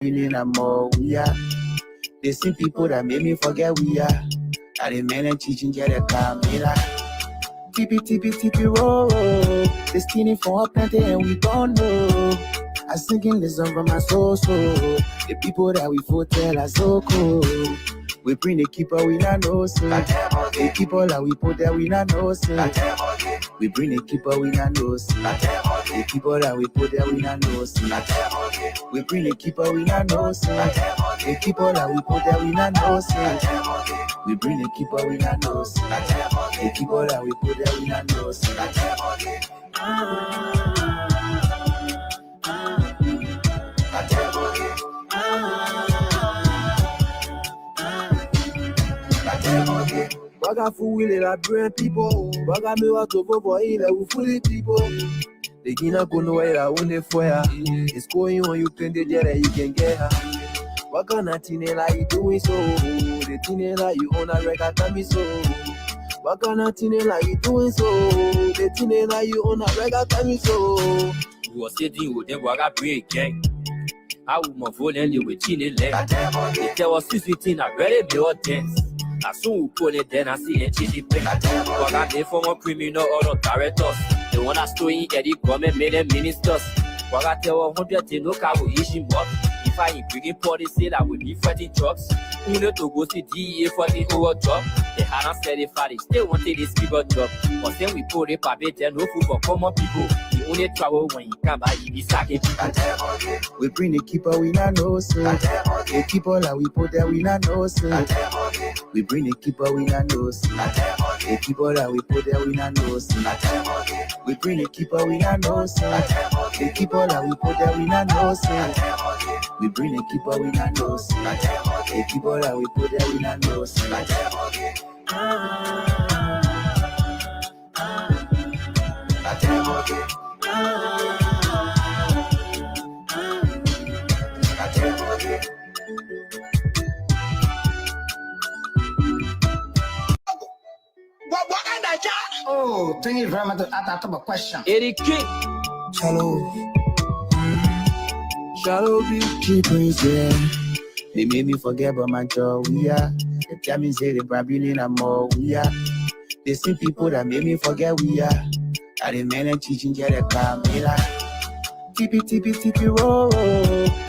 Feeling I'm more we are. They see people that made me forget we are. I the men and teaching get a camera. TP, roll. They stealing for plenty and we don't know. I singing this song from my soul. The people that we fought tell are so cool. We bring the keeper, we not know so. The people that we put there, we not know so. We bring the keeper, we not know so. The people that we put there, we not know so. We bring the keeper, we not know so. The people that we put there, we not know so. We bring the keeper, we not know so. The people that we put there, we not know so. Baga fouille la brain people. Baga me wa to for il we fully people. They gonna go nowhere la one fois. It's going on you can the jere you can get her. What kind of thing like you doing so? The thing like you on a record tell me so. What kind of thing like you doing so? The thing like you on a record tell me so. You was sitting with them waga break gang. I would my phone and you with chin leg. There was 16 a very big dance. As soon as put it then I see a chitty play. But I did for more criminal or directors. The one that's doing Eddie government made them ministers. What I tell 100 to look I will issue more. If I bring policy that will be fighting drugs. Who need to go to DEA for the whole job? They hadn't said if I still wanted this people job. But then we put it a bit and no food for common people. The only trouble when you come by, you be sacking. We bring the keeper, we not know so. The keeper that we put there, we not know so. We bring the keeper, we not know so. The keeper that we put there, we not know so. We bring the keeper, we not know so. The keeper that we put there, we not know so. We bring the keeper, we not know so. The keeper that we put there, we not know so. Oh, thank you very much. I have a question. Eric, Shallow beauty praise, yeah. They made me forget about my joy, we are. They tell me say they probably I'm more, we are. They see people that made me forget we are. I the men and teaching get a camera. TP, roll.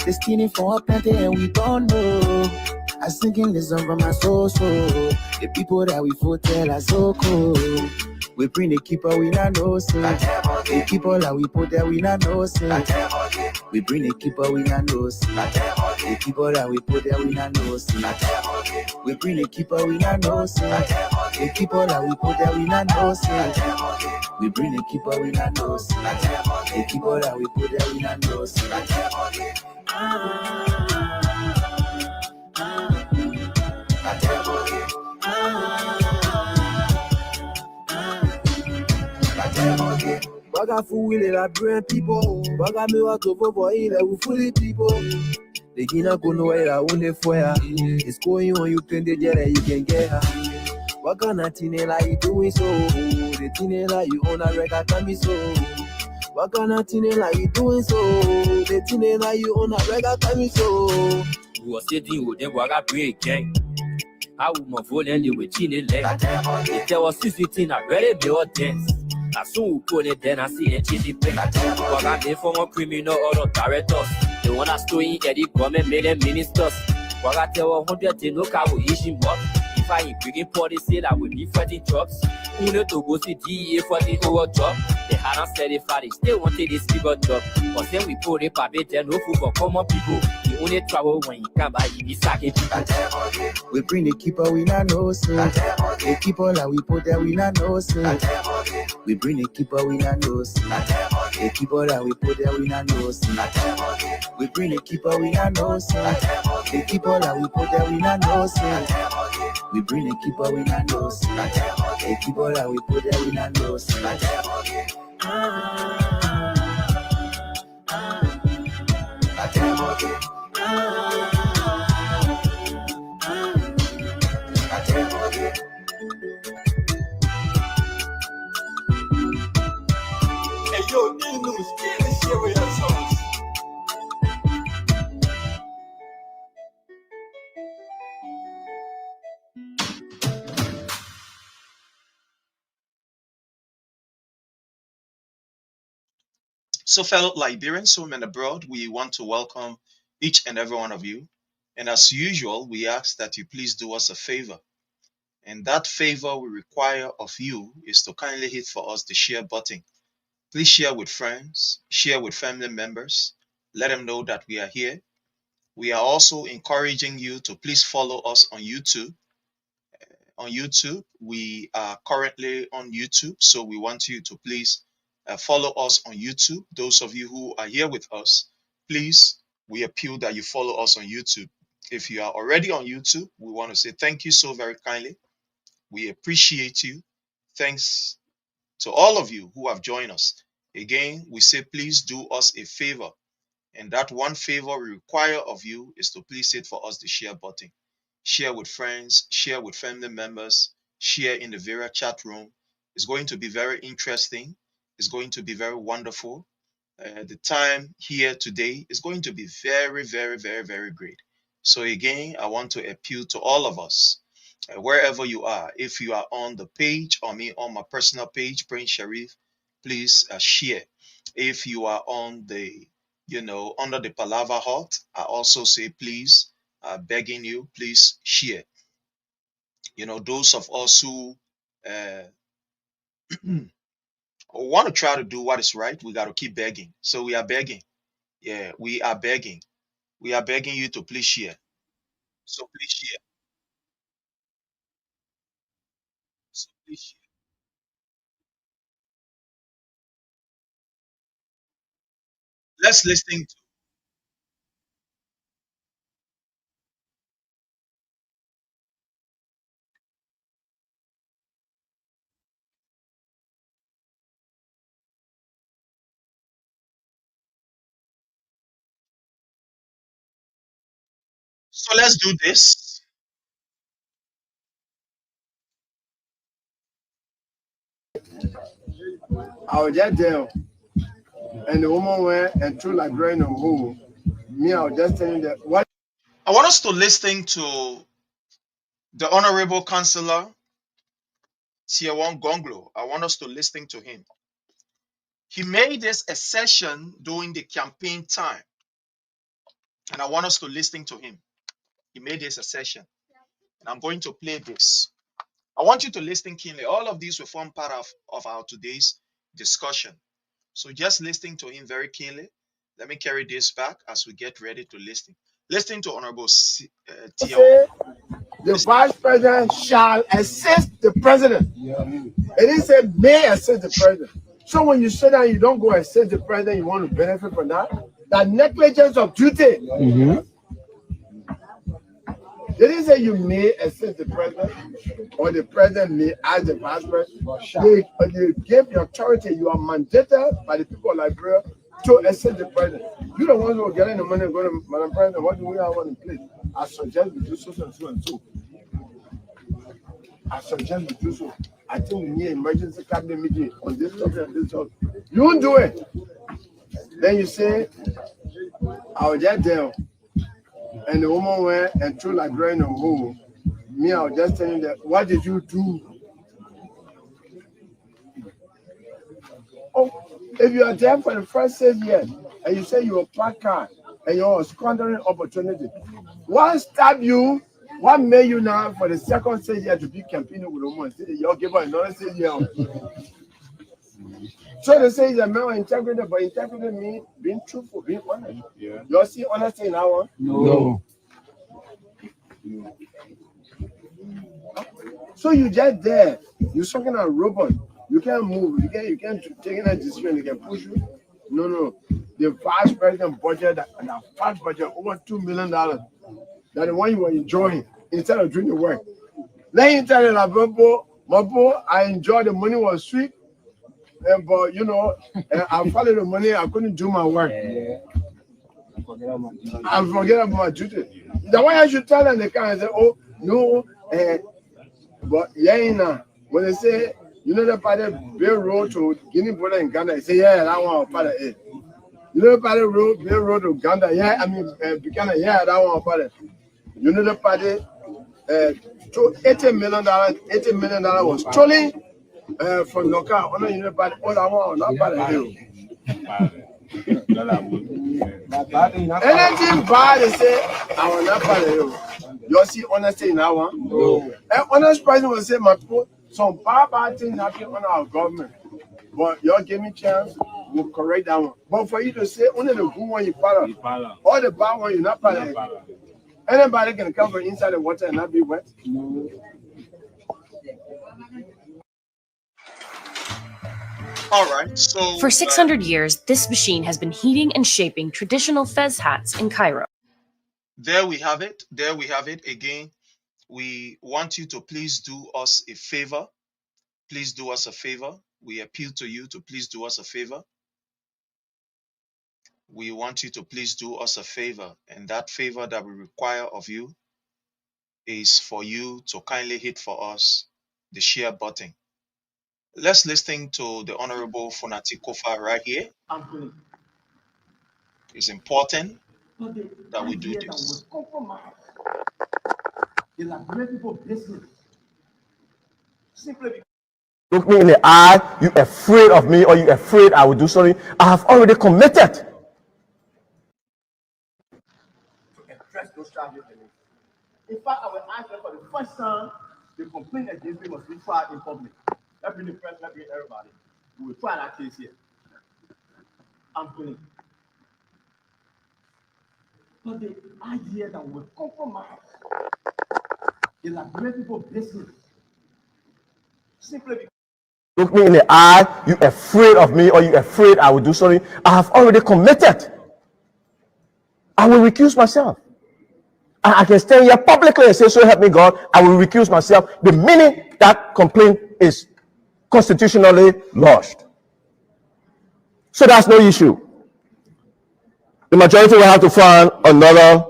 They stealing for plenty and we don't know. I singing this song from my soul. The people that we fought tell are so cool. We bring the keeper, we not know so. The keeper that we put there, we not know so. We bring the keeper, we not know so. The keeper that we put there, we not know so. We bring the keeper, we not know so. The keeper that we put there, we not know so. We bring the keeper, we not know so. The keeper that we put there, we not know so. Baga fouille la brain people. Baga me wa to for il we fully people. They gonna go nowhere la one fois. It's going on you can the jere you can get her. What kind of thing like you doing so? The thing like you on a record tell me so. What kind of thing like you doing so? The thing like you on a record tell me so. you was sitting with them waga break gang. I would my phone and you with chin leg. There was 16 a very big dance. As soon as put it then I see a chitty play. But I did for more criminal or directors. The one that's doing Eddie government made them ministers. What I tell 100 to look I will issue more. If I bring policy that will be fighting drugs. Who need to go to DEA for the whole job? They hadn't said if I still wanted this people job. But then we put it a bit and no food for common people. The only trouble when you come by, you be sacking. We bring the keeper, we not know so. The keeper that we put there, we not know so. We bring the keeper, we not know so. The keeper that we put there, we not know so. We bring the keeper, we not know so. The keeper that we put there, we not know so. We bring the keeper, we not know so. The keeper that we put there, we not know so. Hey, yo, you know, still share with your songs. So, fellow Liberians home and abroad, we want to welcome each and every one of you. And as usual, we ask that you please do us a favor. And that favor we require of you is to kindly hit for us the share button. Please share with friends, share with family members. Let them know that we are here. We are also encouraging you to please follow us on YouTube. On YouTube, we are currently on YouTube, so we want you to please follow us on YouTube. Those of you who are here with us, please, we appeal that you follow us on YouTube. If you are already on YouTube, we want to say thank you so very kindly. We appreciate you. Thanks to all of you who have joined us. Again, we say please do us a favor. And that one favor we require of you is to please hit for us the share button. Share with friends, share with family members, share in the Vera chat room. It's going to be very interesting. It's going to be very wonderful. The time here today is going to be very, very, very, very great. So again, I want to appeal to all of us, wherever you are. If you are on the page or me on my personal page, Prince Sharif, please share. If you are on the, under the Palava Hut, I also say please, begging you, please share. Those of us who want to try to do what is right, we got to keep begging. So we are begging. Yeah, we are begging. We are begging you to please share. So please share. So please share. Let's listen to. So let's do this. I was just there, and the woman went and threw like rain on who. Me, I was just telling that what. I want us to listen to the Honorable Councillor Tiewon Gonglo. I want us to listen to him. He made this a session during the campaign time, and I want us to listen to him. He made this a session, and I'm going to play this. I want you to listen keenly. All of these will form part of our today's discussion. So just listening to him very keenly. Let me carry this back as we get ready to listen. Listen to Honorable Say the vice president shall assist the president. It didn't say may assist the president. So when you say that you don't go assist the president, you want to benefit from that? That negligence of duty. They didn't say you may assist the president or the president may ask the vice president. They gave the authority. You are mandated by the people of Liberia to assist the president. You don't want to get in the money and go to Madam President. What do we have on the plate? I suggest we do so and so and so. I suggest we do so. I think we need emergency cabinet meeting on this topic and this topic. You won't do it. Then you say, I was just there. And the woman went and threw like rain on who. Me, I was just telling that, what did you do? Oh, if you are there for the first 6 years and you say you were placard and you're squandering opportunity, what stopped you? What made you now for the second 6 years to be campaigning with a woman? You'll give her another 6 years. So they say the man integrity, but integrity means being truthful, being honest. Yeah. You see honesty in that one? No. So you just there, you're talking a robot. You can't move. You can't take a decision. You can push you. No. The vice president budget and a fat budget over $2 million. That's the one you were enjoying instead of doing the work. Let him tell you that, Bobo, I enjoyed the money was sweet. But I followed the money. I couldn't do my work. I forget about my duty. The way I should tell them, they can't say, "Oh no," but when they say, the party Bill Road to Guinea border in Ghana, they say, "Yeah, that one part of it." The party Bill Road to Ghana, Ghana, yeah, that one part of it. The party to $80 million. $80 million was stolen. From local, that one not part of it. Anything bad, they say, I will not follow you. You see, honesty in that one? No. An honest person will say, my people, some bad things happen on our government. But you give me chance, we'll correct that one. But for you to say, only the good one you follow, or the bad one you not follow. Anybody can come from inside the water and not be wet? No. All right, so For 600 years, this machine has been heating and shaping traditional fez hats in Cairo. there we have it. There we have it. Again, we want you to please do us a favor. Please do us a favor. We appeal to you to please do us a favor. We want you to please do us a favor. And that favor that we require of you is for you to kindly hit for us the share button. Let's listen to the Honorable Funati Kofa right here. It's important that we do this. Look me in the eye, you afraid of me or you afraid I will do something. I have already committed to address those charges. In fact, I will ask them for the first time the complaint against me must be tried in public. Let me the press, let me everybody. We will try that case here. I'm feeling. But the idea that we will compromise the Liberian people's business simply because look me in the eye, you afraid of me or you afraid I will do something. I have already committed. I will recuse myself. I can stand here publicly and say, so help me God, I will recuse myself the minute that complaint is constitutionally lodged. So that's no issue. The majority will have to find another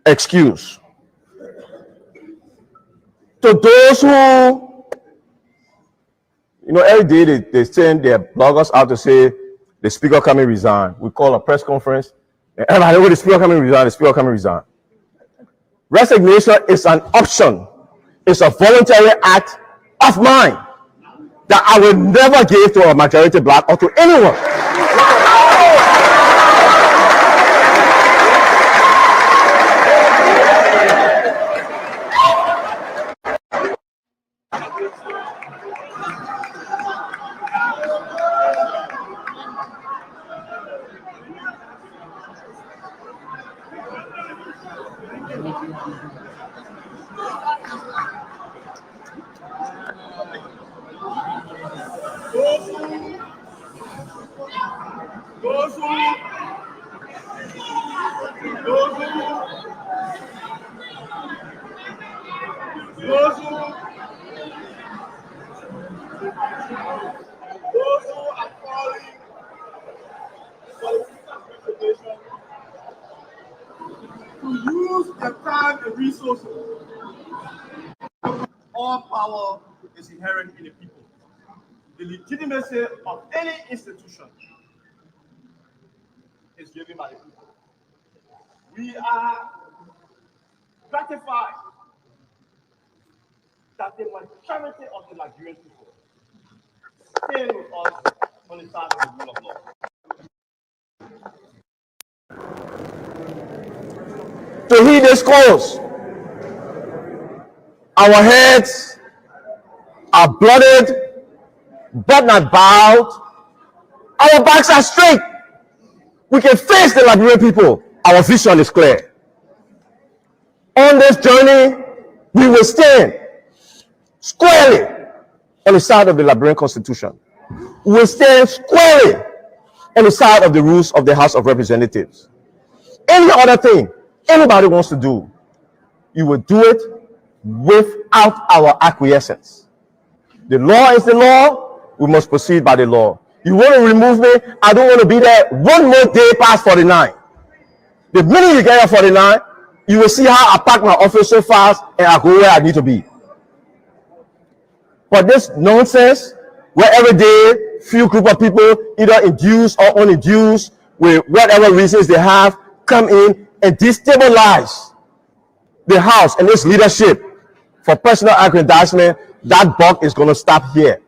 excuse. To those who, every day they send their bloggers out to say the speaker coming resign. We call a press conference. And everybody, the speaker coming resign, the speaker coming resign. Resignation is an option. It's a voluntary act of mine that I will never give to a majority black or to anyone. all power is inherent in the people. The legitimacy of any institution is given by the people. We are gratified that the majority of the Nigerian people stay with us on the side of the rule of law. To heed this cause, our heads are blooded, but not bowed. Our backs are straight. We can face the Liberian people. Our vision is clear. On this journey, we will stand squarely on the side of the Liberian Constitution. We will stand squarely on the side of the rules of the House of Representatives. Any other thing anybody wants to do, you will do it without our acquiescence. The law is the law. We must proceed by the law. You want to remove me? I don't want to be there one more day past 49. The minute you get at 49, you will see how I pack my office so fast and I go where I need to be. But this nonsense, where every day few group of people, either induced or uninduced, with whatever reasons they have, come in and destabilize the House and its leadership for personal aggrandizement, that buck is going to stop here.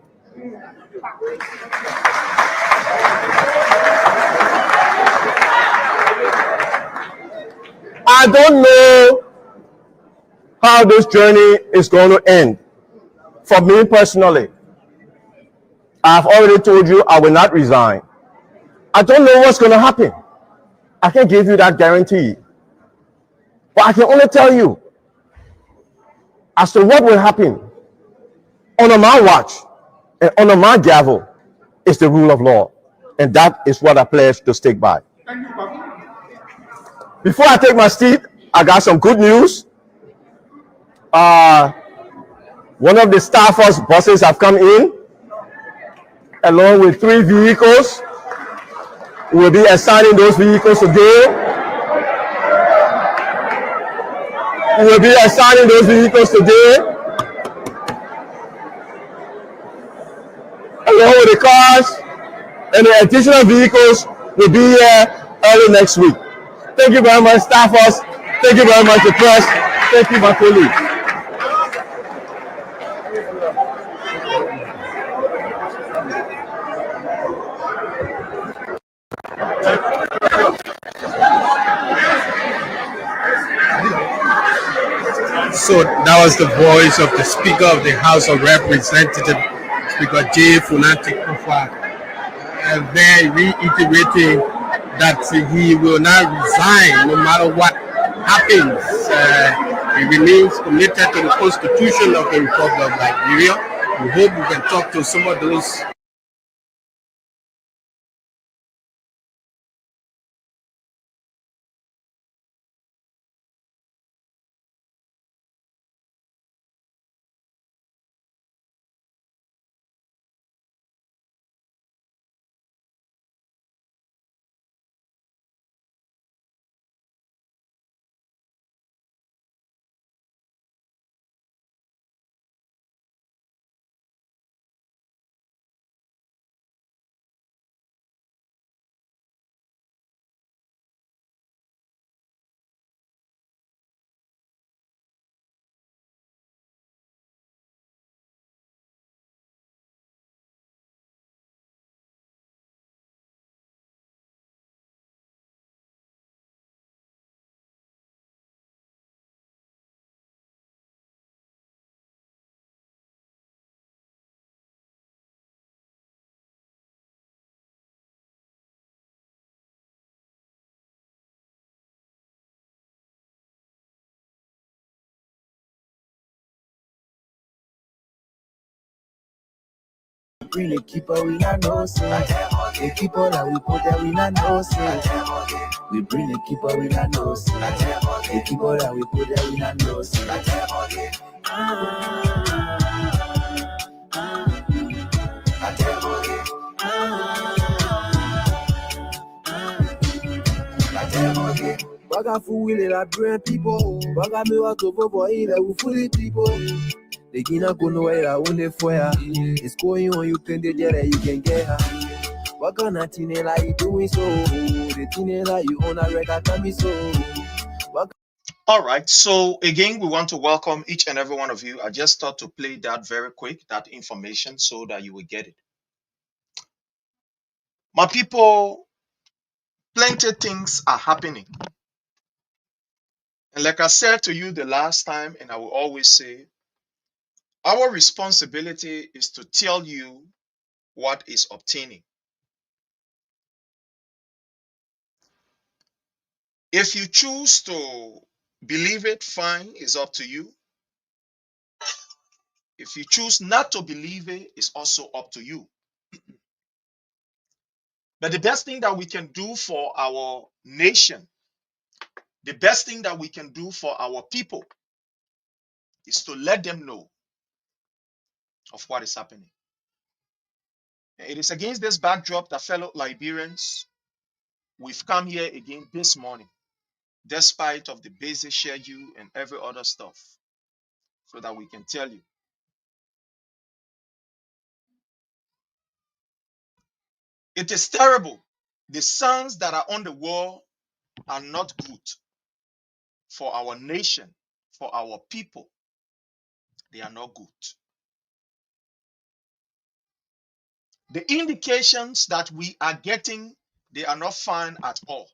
I don't know how this journey is going to end. For me personally, I've already told you I will not resign. I don't know what's going to happen. I can't give you that guarantee. But I can only tell you as to what will happen under my watch and under my gavel is the rule of law. And that is what I pledge to stick by. Before I take my seat, I got some good news. One of the Starforce buses have come in along with 3 vehicles. We'll be assigning those vehicles today. We'll be assigning those vehicles today, along with the cars, and the additional vehicles will be here early next week. Thank you very much, Starforce. Thank you very much, the press. Thank you, my colleagues. So that was the voice of the Speaker of the House of Representatives, Speaker J. Funanti Kofa, there reiterating that he will not resign no matter what happens. He remains committed to the Constitution of the Republic of Liberia. We hope we can talk to some of those. Bring the keeper, we not know say. The keeper that we put there, we not know say. We bring the keeper, we not know say. The keeper that we put there, we not know say. Baga fouille la brain people. Baga me wa to for il est ou fouille people. The Gina go nowhere, I only for ya. It's going on, you can get there, you can get her. What kind of thing like you doing so? The thing like you own a record, tell me so. All right. So again, we want to welcome each and every one of you. I just thought to play that very quick, that information, so that you will get it. My people, plenty things are happening. And like I said to you the last time, and I will always say, our responsibility is to tell you what is obtaining. If you choose to believe it, fine, it's up to you. If you choose not to believe it, it's also up to you. But the best thing that we can do for our nation, the best thing that we can do for our people is to let them know of what is happening. It is against this backdrop that, fellow Liberians, we've come here again this morning, despite of the busy schedule and every other stuff, so that we can tell you. It is terrible. The signs that are on the wall are not good for our nation, for our people. They are not good. The indications that we are getting, they are not fine at all.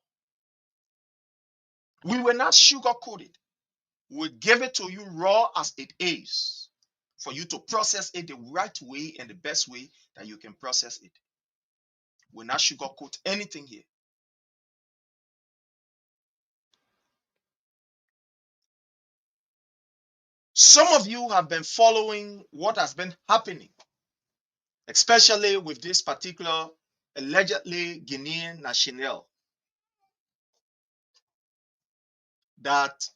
We will not sugarcoat it. We'll give it to you raw as it is for you to process it the right way and the best way that you can process it. We'll not sugarcoat anything here. Some of you have been following what has been happening, especially with this particular allegedly Guinean national that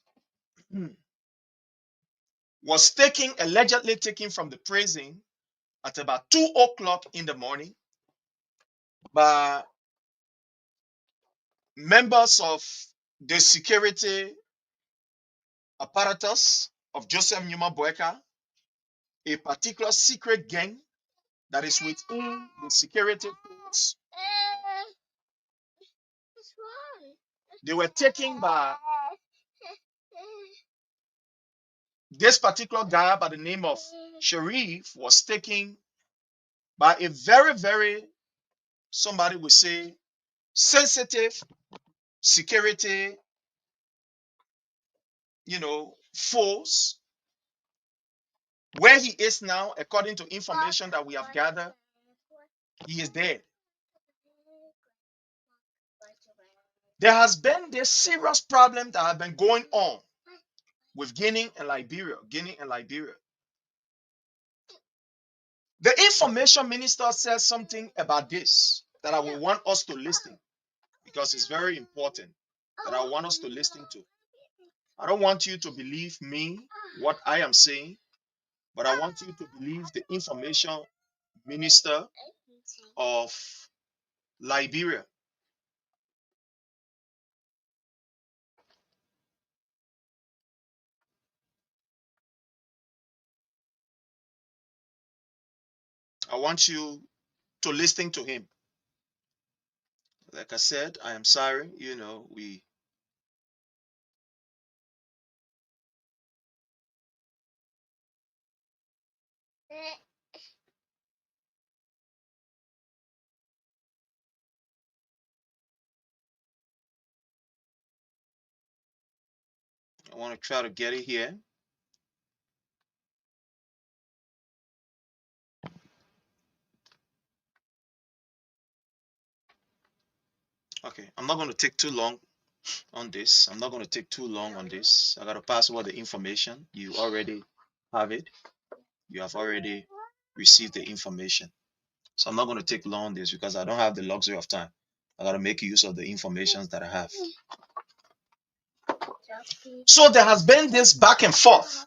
was allegedly taken from the prison at about 2 o'clock in the morning by members of the security apparatus of Joseph Numa Boeka, a particular secret gang that is within the security force. They were taken by this particular guy by the name of Sharif, was taken by a very, very, somebody would say, sensitive security, force. Where he is now, according to information that we have gathered, he is dead. There has been this serious problem that has been going on with Guinea and Liberia. The information minister says something about this that I will want us to listen, because it's very important that I want us to listen to. I don't want you to believe me, what I am saying, but I want you to believe the information minister of Liberia. I want you to listen to him. Like I said, I am sorry, I want to try to get it here. Okay, I'm not going to take too long on this. I got to pass over the information. You already have it. You have already received the information. So I'm not going to take long on this because I don't have the luxury of time. I got to make use of the information that I have. So there has been this back and forth.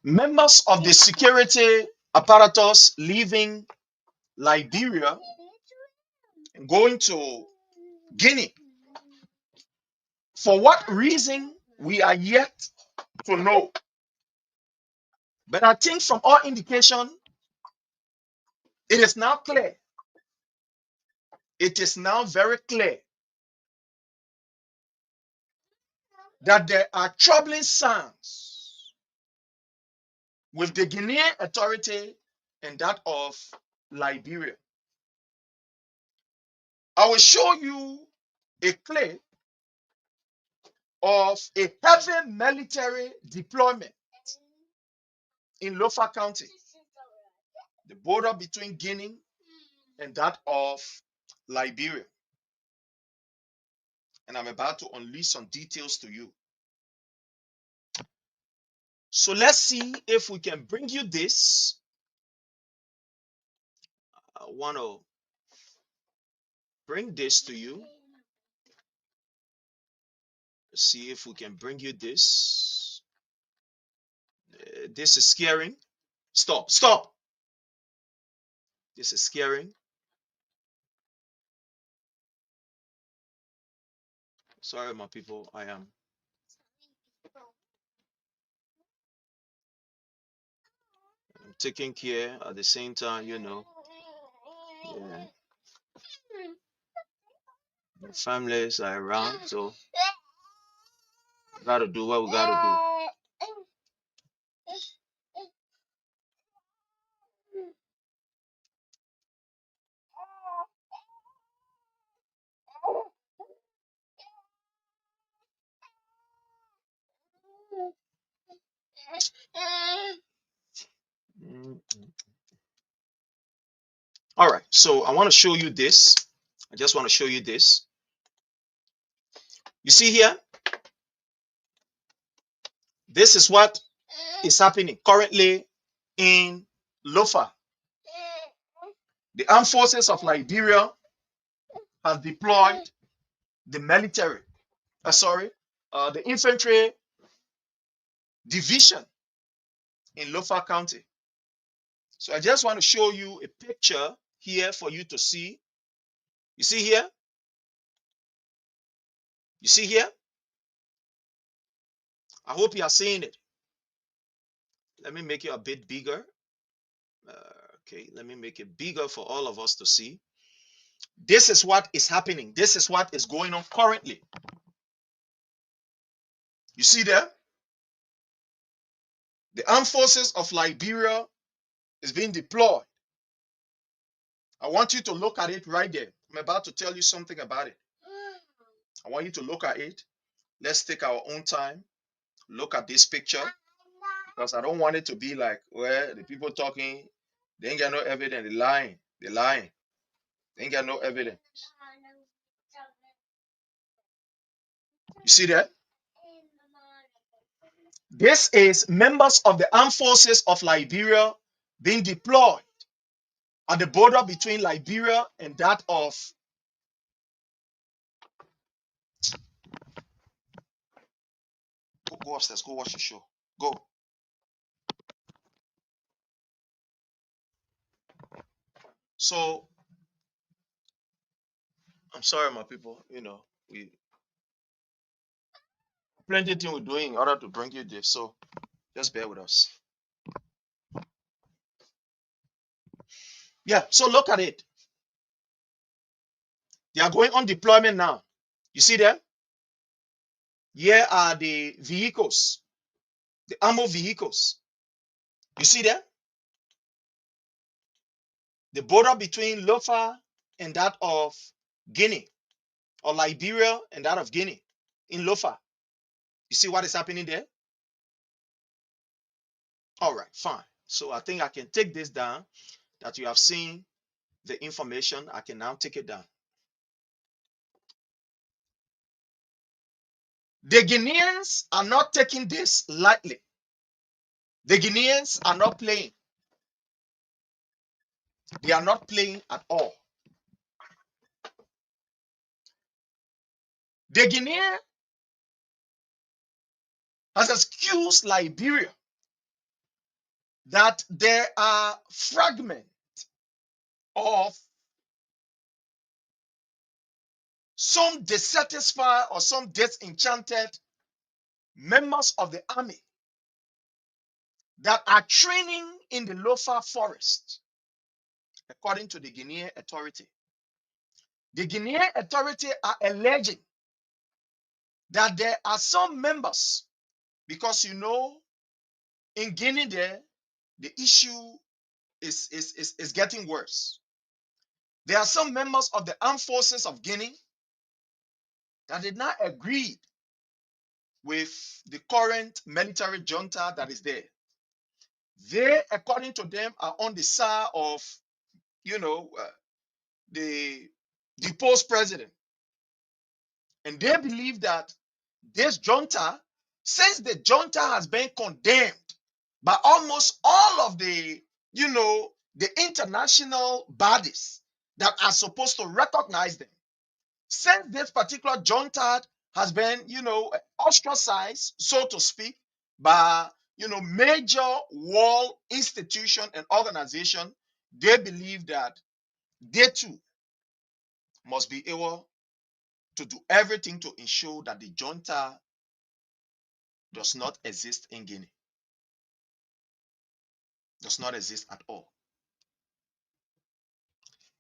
Members of the security apparatus leaving Liberia and going to Guinea. For what reason, we are yet to know. But I think from all indication, it is now clear. It is now very clear that there are troubling signs with the Guinean authority and that of Liberia. I will show you a clip of a heavy military deployment in Lofa County, the border between Guinea and that of Liberia. And I'm about to unleash some details to you. So let's see if we can bring you this. I want to bring this to you. Let's see if we can bring you this. This is scaring. Stop. This is scaring. Sorry, my people. I'm taking care at the same time, Yeah. The families are around, so we gotta do what we gotta do. All right, so I want to show you this. I just want to show you this. You see here, this is what is happening currently in Lofa. The armed forces of Liberia has deployed the military, the infantry division in Lofa County. So I just want to show you a picture here for you to see. You see here? You see here? I hope you are seeing it. Let me make it a bit bigger. Okay, let me make it bigger for all of us to see. This is what is happening. This is what is going on currently. You see there? The armed forces of Liberia is being deployed. I want you to look at it right there. I'm about to tell you something about it. I want you to look at it. Let's take our own time. Look at this picture. Because I don't want it to be like, well, the people talking, they ain't got no evidence. They're lying. They're lying. They ain't got no evidence. You see that? This is members of the armed forces of Liberia being deployed at the border between Liberia and that of. Go upstairs. Go watch the show. Go. So I'm sorry, my people. We plenty of things we're doing in order to bring you this. So just bear with us. Yeah. So look at it. They are going on deployment now. You see them? Here are the vehicles, the armored vehicles. You see them? The border between Lofa and that of Guinea, or Liberia and that of Guinea in Lofa. You see what is happening there? All right, fine. So I think I can take this down, that you have seen the information. I can now take it down. The Guineans are not taking this lightly. The Guineans are not playing. They are not playing at all. The Guinean has excused Liberia that there are fragments of some dissatisfied or some disenchanted members of the army that are training in the Lofa forest, according to the Guinean authority. The Guinean authority are alleging that there are some members, because in Guinea there, the issue is getting worse. There are some members of the armed forces of Guinea that did not agree with the current military junta that is there. They, according to them, are on the side of, the deposed president. And they believe that this junta, since the junta has been condemned by almost all of the international bodies that are supposed to recognize them, since this particular junta has been, ostracized, so to speak, by, major world institution and organization, they believe that they too must be able to do everything to ensure that the junta does not exist in Guinea, does not exist at all.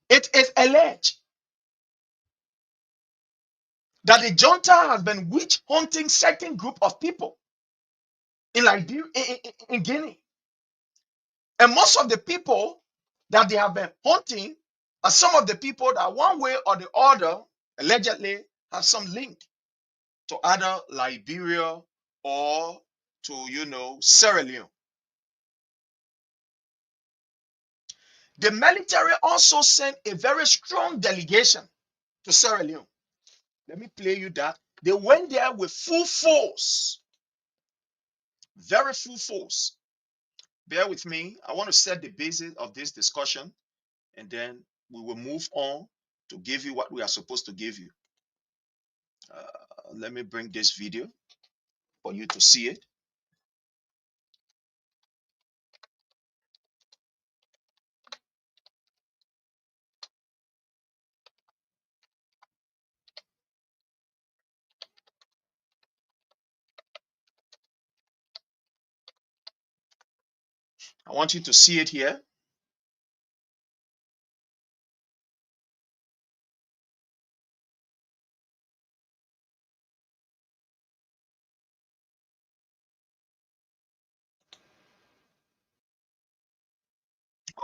It is alleged that the junta has been witch hunting certain group of people in Liberia, in Guinea. And most of the people that they have been hunting are some of the people that one way or the other allegedly have some link to either Liberia or to, Sierra Leone. The military also sent a very strong delegation to Sierra Leone. Let me play you that. They went there with full force, very full force. Bear with me. I want to set the basis of this discussion, and then we will move on to give you what we are supposed to give you. Let me bring this video for you to see it. I want you to see it here.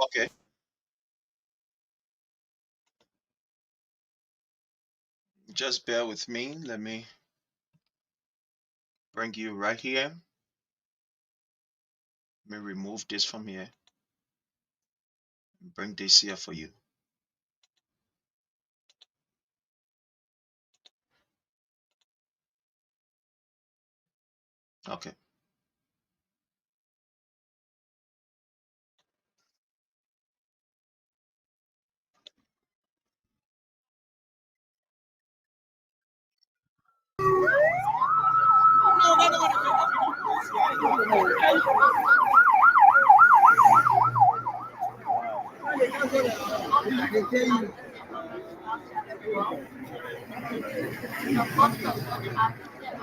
Okay. Just bear with me. Let me bring you right here. Let me remove this from here. Bring this here for you. Okay.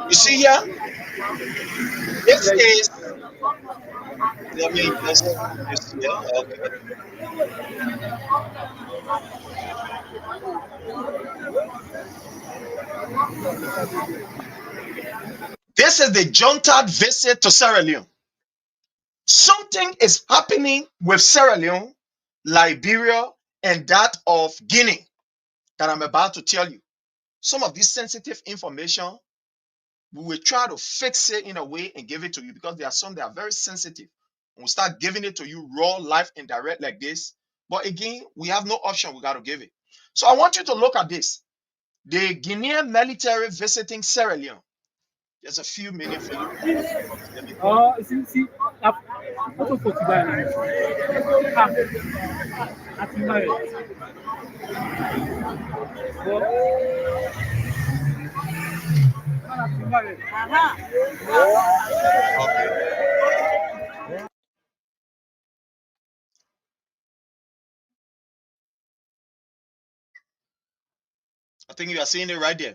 You see here? This is, let me just put this here. Okay. This is the junta visit to Sierra Leone. Something is happening with Sierra Leone, Liberia, and that of Guinea that I'm about to tell you. Some of this sensitive information, we will try to fix it in a way and give it to you, because there are some that are very sensitive. When we start giving it to you raw, live, and direct like this, but again, we have no option. We got to give it. So I want you to look at this. The Guinean military visiting Sierra Leone. There's a few minutes for you to look at all this. Let me go. Okay. I think you are seeing it right there.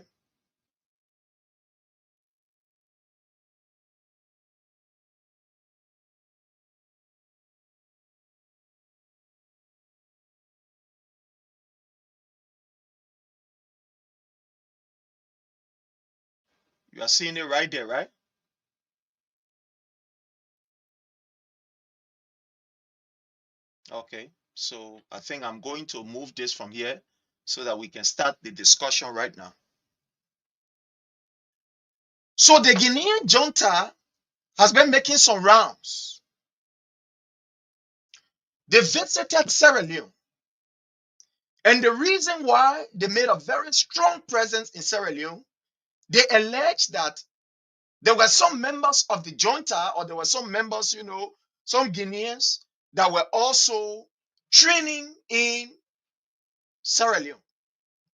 You are seeing it right there, right? Okay. So I think I'm going to move this from here so that we can start the discussion right now. So the Guinean junta has been making some rounds. They visited Sierra Leone. And the reason why they made a very strong presence in Sierra Leone, they alleged that there were some members of the junta, or there were some members, some Guineans that were also training in Sierra Leone.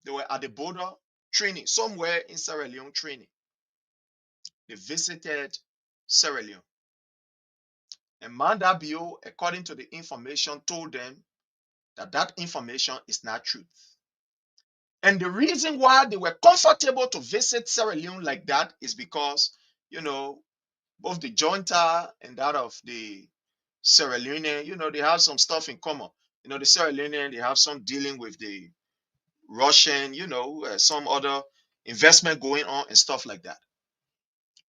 They were at the border training, somewhere in Sierra Leone training. They visited Sierra Leone. And Manda Bio, according to the information, told them that that information is not truth. And the reason why they were comfortable to visit Sierra Leone like that is because, both the junta and that of the Sierra Leone, they have some stuff in common. The Sierra Leone, they have some dealing with the Russian, some other investment going on and stuff like that.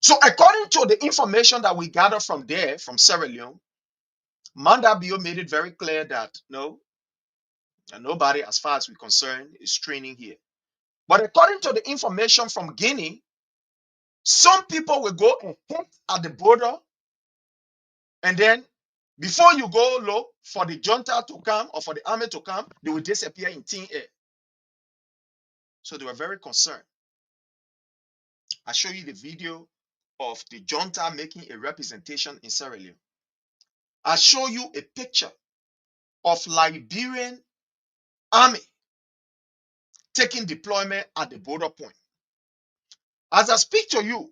So according to the information that we gathered from there, from Sierra Leone, Manda Bio made it very clear that no, nobody, as far as we're concerned, is training here. But according to the information from Guinea, some people will go and hit at the border, and then Before you go low for the junta to come or for the army to come, they will disappear in thin air. So they were very concerned. I show you the video of the junta making a representation in Sierra Leone. I show you a picture of Liberian army taking deployment at the border point. As I speak to you,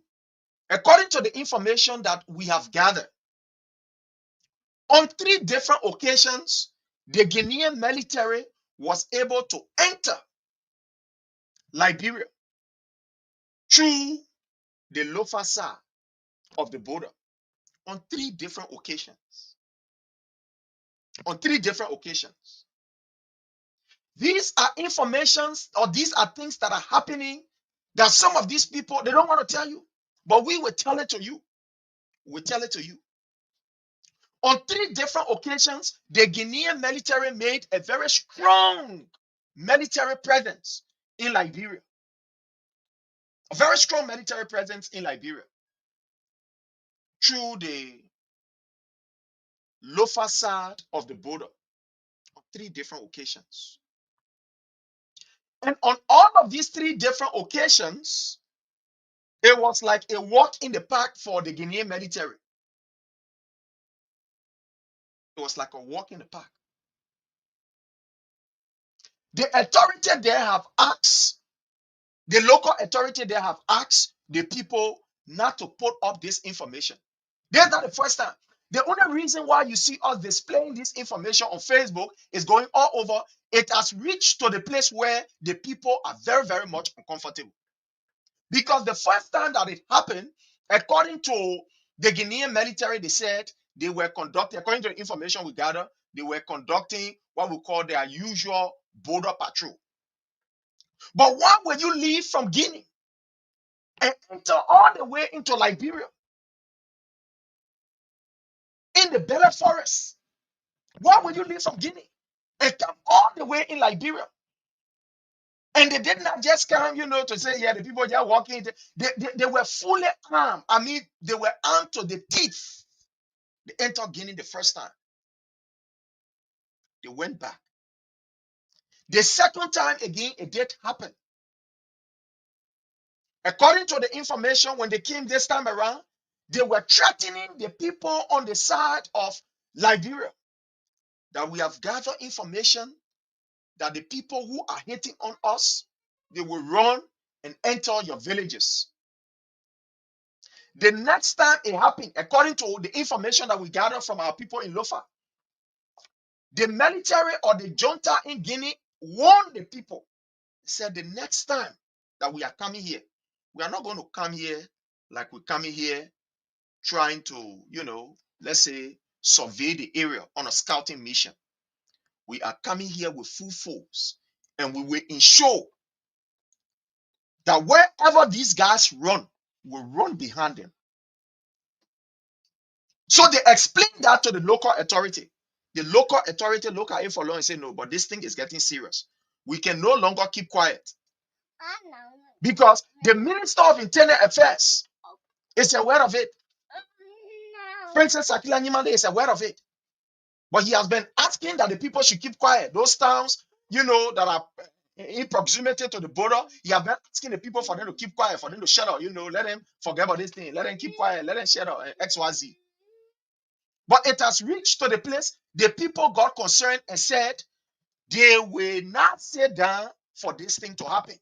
according to the information that we have gathered, on 3 different occasions, the Guinean military was able to enter Liberia through the Lofa side of the border on 3 different occasions. On 3 different occasions. These are informations, or these are things that are happening that some of these people, they don't want to tell you, but we will tell it to you. We tell it to you. On 3 different occasions, the Guinean military made a very strong military presence in Liberia. A very strong military presence in Liberia through the Lofa side of the border on 3 different occasions. And on all of these 3 different occasions, it was like a walk in the park for the Guinean military. It was like a walk in the park. The authority there have asked, the local authority there have asked the people not to put up this information. That's not the first time. The only reason why you see us displaying this information on Facebook is going all over. It has reached to the place where the people are very, very much uncomfortable. Because the first time that it happened, according to the Guinean military, they said they were conducting, according to the information we gather, they were conducting what we call their usual border patrol. But why would you leave from Guinea and enter all the way into Liberia in the Bella Forest? Why would you leave from Guinea and come all the way in Liberia? And they did not just come, to say, yeah, the people just walking. They were fully armed. I mean, they were armed to the teeth. They entered Guinea the first time. They went back. The second time again, it did happen. According to the information, when they came this time around, they were threatening the people on the side of Liberia. That we have gathered information that the people who are hating on us, they will run and enter your villages. The next time it happened, according to the information that we gathered from our people in Lofa, the military or the junta in Guinea warned the people. They said the next time that we are coming here, we are not going to come here like we're coming here trying to, let's say, survey the area on a scouting mission. We are coming here with full force, and we will ensure that wherever these guys run, we'll run behind them. So they explained that to the local authority. The local authority look at it for long and say, no, but this thing is getting serious. We can no longer keep quiet. Because the Minister of Internal Affairs is aware of it. Princess Akila Nyimande is aware of it. But he has been asking that the people should keep quiet. Those towns, that are in proximity to the border, he has been asking the people for them to keep quiet, for them to shut up, let them forget about this thing. Let them keep quiet. Let them shut up, XYZ. But it has reached to the place the people got concerned and said they will not sit down for this thing to happen.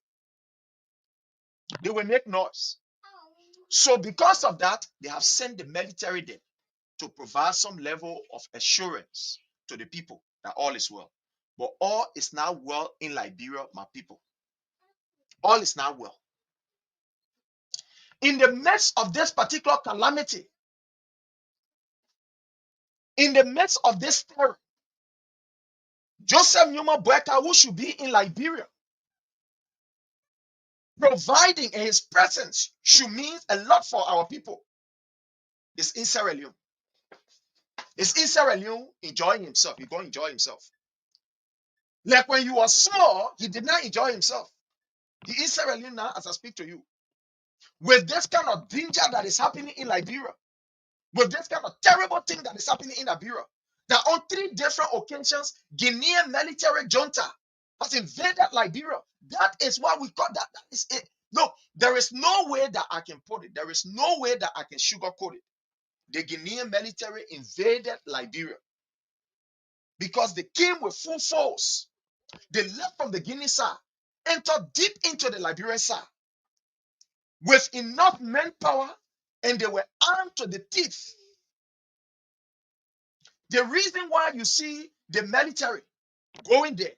They will make noise. So because of that, they have sent the military there to provide some level of assurance to the people that all is well. But all is now well in Liberia, my people. All is now well. In the midst of this particular calamity, in the midst of this terror, Joseph Numa Boyka, who should be in Liberia, providing his presence should mean a lot for our people. It's in Sierra Leone. It's in Sierra Leone enjoying himself. He's going to enjoy himself. Like when you were small, he did not enjoy himself. He is Sierra Leone now as I speak to you. With this kind of danger that is happening in Liberia, with this kind of terrible thing that is happening in Liberia, that on 3 different occasions, Guinean military junta has invaded Liberia. That is what we call that. That is it. No, there is no way that I can put it. There is no way that I can sugarcoat it. The Guinean military invaded Liberia because they came with full force. They left from the Guinea side, entered deep into the Liberian side with enough manpower, and they were armed to the teeth. The reason why you see the military going there,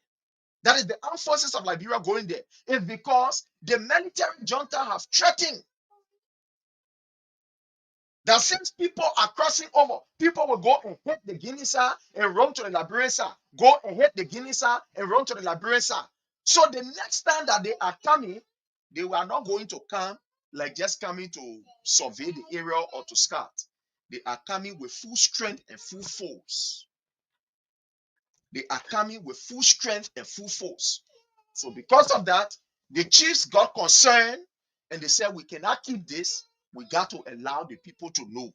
that is the armed forces of Liberia going there, is because the military junta have threatened that since people are crossing over, people will go and hit the Guinea side and run to the Liberian side. Go and hit the Guinea side and run to the Liberian side. So the next time that they are coming, they were not going to come like just coming to survey the area or to scout. They are coming with full strength and full force. They are coming with full strength and full force. So because of that, the chiefs got concerned and they said, we cannot keep this. We got to allow the people to know.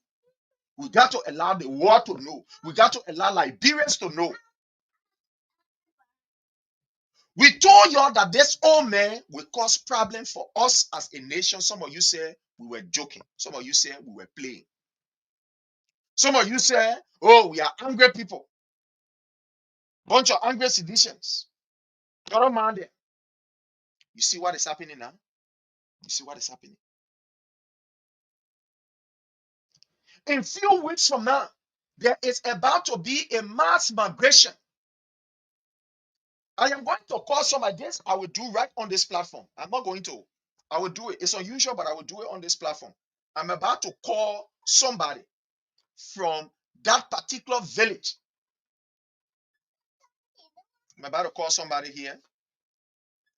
We got to allow the world to know. We got to allow Liberians to know. We told y'all that this old man will cause problem for us as a nation. Some of you say we were joking. Some of you say we were playing. Some of you say, oh, we are angry people. Bunch of angry citizens. Don't mind it. You see what is happening now? You see what is happening? In few weeks from now, there is about to be a mass migration. I am going to call some of this. I will do right on this platform. I'm not going to. I will do it. It's unusual, but I will do it on this platform. I'm about to call somebody from that particular village. I'm about to call somebody here.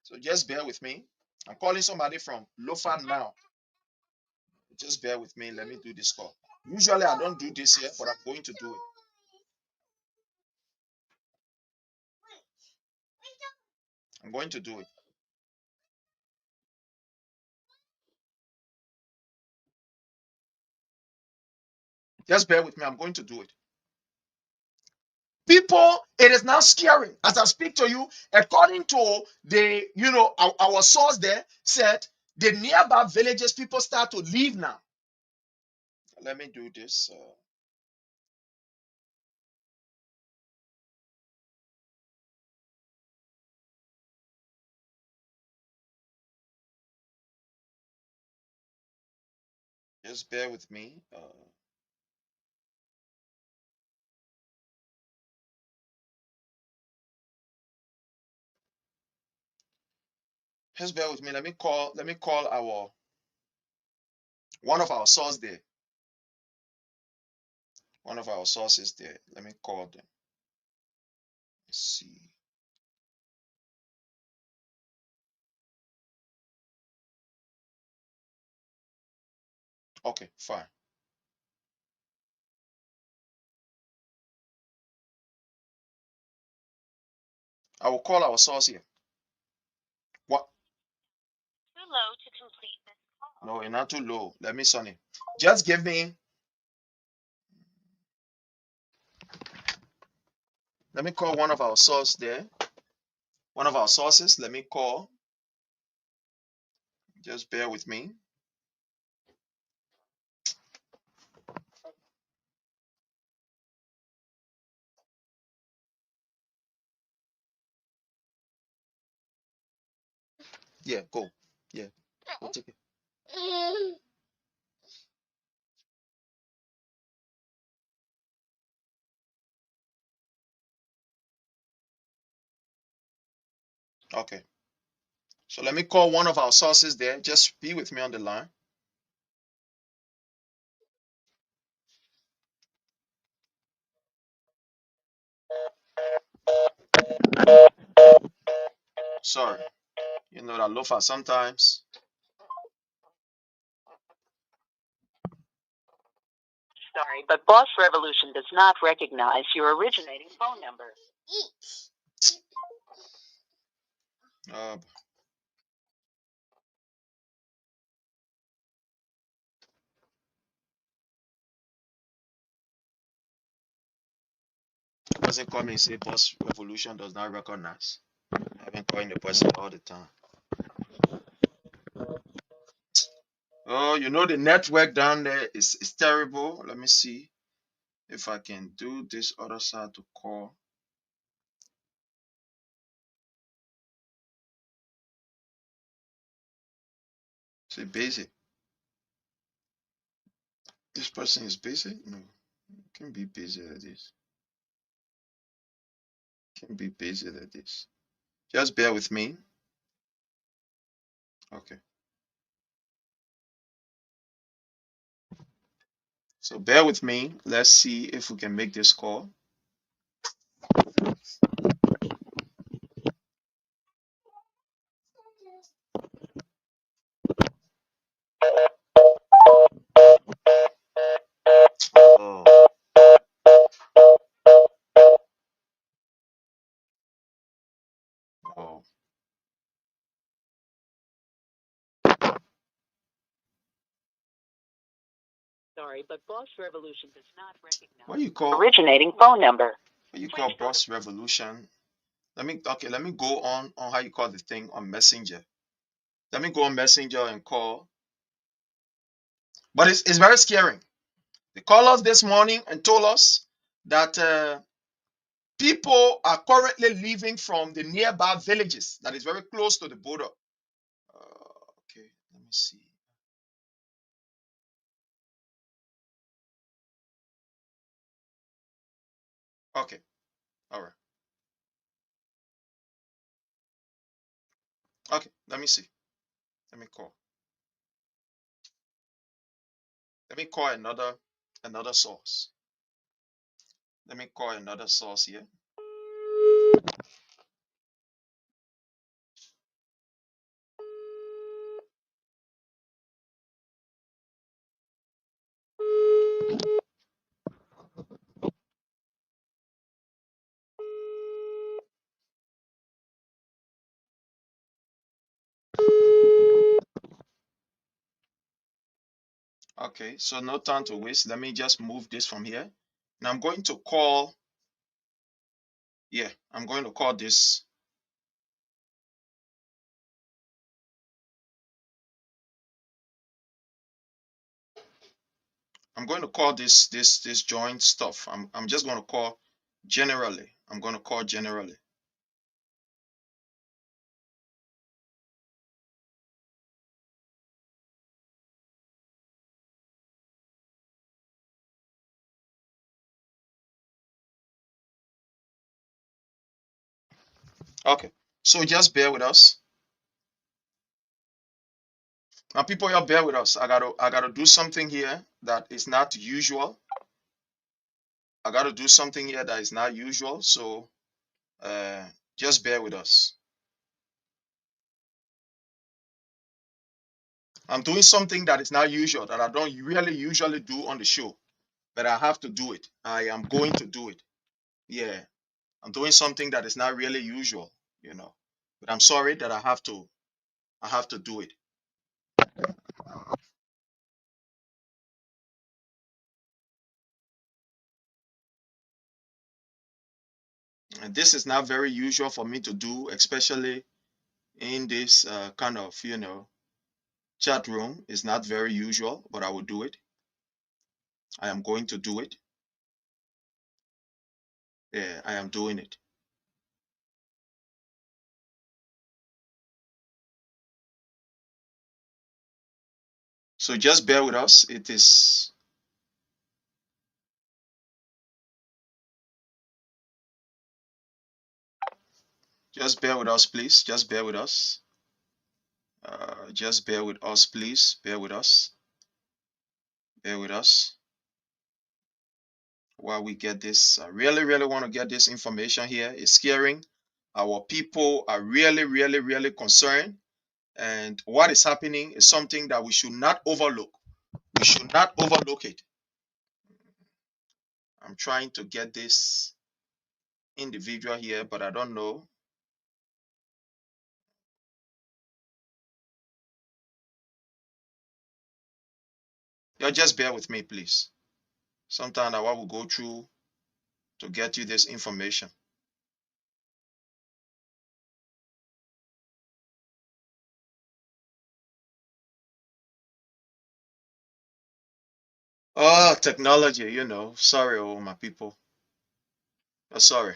So just bear with me. I'm calling somebody from Lofa now. Just bear with me. Let me do this call. Usually I don't do this here, but I'm going to do it. I'm going to do it. Just bear with me. I'm going to do it. People, it is now scary as I speak to you. According to the, our source there said the nearby villages, people start to leave now. Let me do this. Just bear with me. Just bear with me. Let me call our one of our sources there. One of our sources there. Let me call them. Let's see. Okay, fine. I will call our source here. What? Too low to complete this call. No, it's not too low. Let me, Sonny. Just give me. Let me call one of our sources there. One of our sources. Let me call. Just bear with me. Yeah, go. Yeah, go take it. Okay. So let me call one of our sources there. Just be with me on the line. Sorry. You know that Lofa sometimes. Sorry, but Boss Revolution does not recognize your originating phone number. Uh, person call me and say Boss Revolution does not recognize. I've been calling the person all the time. Oh, you know the network down there is terrible. Let me see if I can do this other side to call. Say busy. This person is busy? No, can't be busy like this. Can't be busy like this. Just bear with me. Okay. So bear with me. Let's see if we can make this call. Oh, oh. Sorry, but Boss Revolution does not recognize What you call originating phone number. what you call Boss Revolution? Let me go on how you call the thing on Messenger. Let me go on Messenger and call. But it's very scary. They called us this morning and told us that people are currently leaving from the nearby villages that is very close to the border. Okay, let me see. Okay, all right. Okay, let me see. Let me call. Let me call another source. Let me call another source here. Okay, so no time to waste. Let me just move this from here. And I'm going to call, yeah, I'm going to call this. I'm going to call this joint stuff. I'm just going to call generally. I'm going to call generally. Okay, so just bear with us. Now, people, you bear with us. I gotta do something here that is not usual. I gotta do something here that is not usual. So just bear with us. I'm doing something that is not usual that I don't really usually do on the show, but I have to do it. I am going to do it. Yeah, I'm doing something that is not really usual, you know. But I'm sorry that I have to do it. And this is not very usual for me to do, especially in this kind of, chat room. It's not very usual, but I will do it. I am going to do it. Yeah, I am doing it. So just bear with us. Just bear with us, please. Just bear with us. Just bear with us, please. Bear with us. Bear with us while we get this. I really, really want to get this information here. It's scaring. Our people are really, really, really concerned. And what is happening is something that we should not overlook. We should not overlook it. I'm trying to get this individual here, but I don't know. Yeah, just bear with me, please. Sometimes I will go through to get you this information. Oh, technology, Sorry, oh my people. Sorry.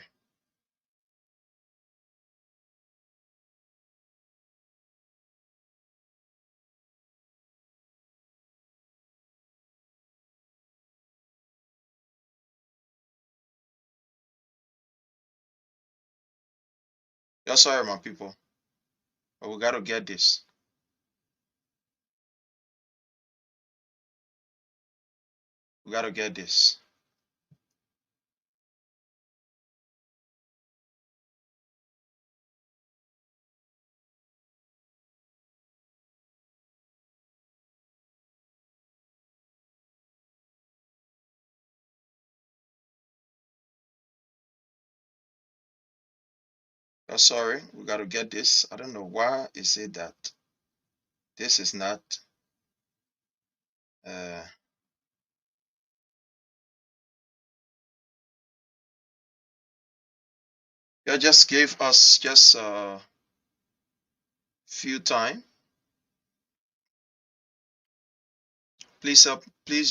Sorry, my people. But we gotta get this. We gotta get this. Sorry, we gotta get this. I don't know why is it that this is not uh yeah, just gave us just few time. Please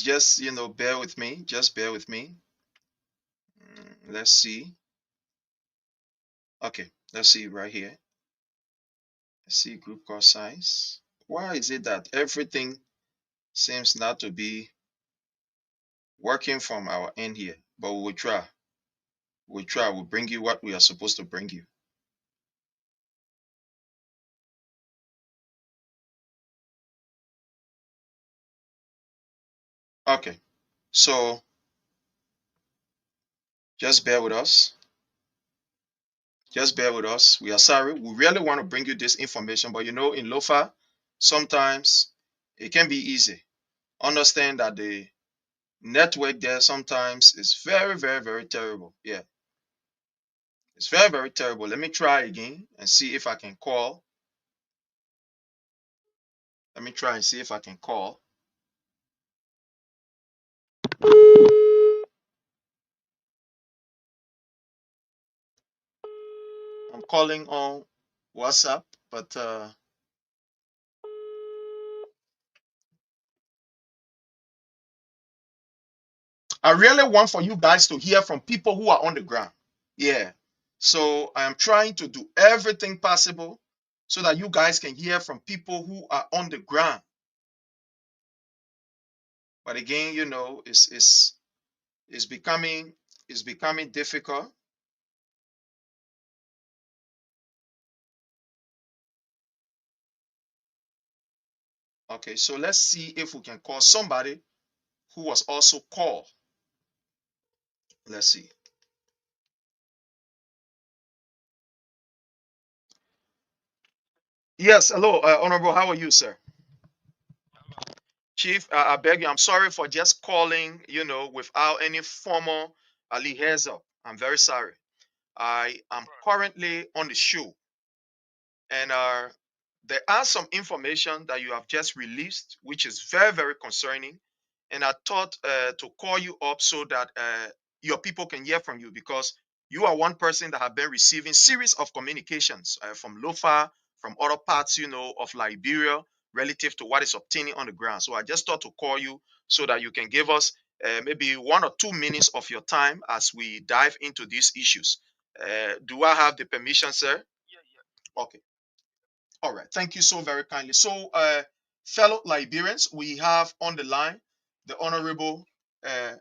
just bear with me. Just bear with me. Let's see. Okay, let's see right here. Let's see group call size. Why is it that everything seems not to be working from our end here? But we will try. We'll try. We'll bring you what we are supposed to bring you. Okay, so just bear with us. Just bear with us. We are sorry. We really want to bring you this information, but in Lofa, sometimes it can be easy. Understand that the network there sometimes is very, very, very terrible. Yeah, it's very, very terrible. Let me try again and see if I can call. Let me try and see if I can call. I'm calling on WhatsApp, but I really want for you guys to hear from people who are on the ground. Yeah. So I'm trying to do everything possible so that you guys can hear from people who are on the ground. But again, it's becoming difficult. Okay, so let's see if we can call somebody who was also called. Let's see. Yes, hello, Honorable. How are you, sir? Chief, I beg you, I'm sorry for just calling, without any formal Ali heads up. I'm very sorry. I am currently on the show, and there are some information that you have just released, which is very, very concerning. And I thought to call you up so that your people can hear from you, because you are one person that have been receiving series of communications from Lofa, from other parts, of Liberia, relative to what is obtaining on the ground. So I just thought to call you so that you can give us maybe 1 or 2 minutes of your time as we dive into these issues. Do I have the permission, sir? Okay. All right. Thank you so very kindly. So, fellow Liberians, we have on the line the Honorable uh,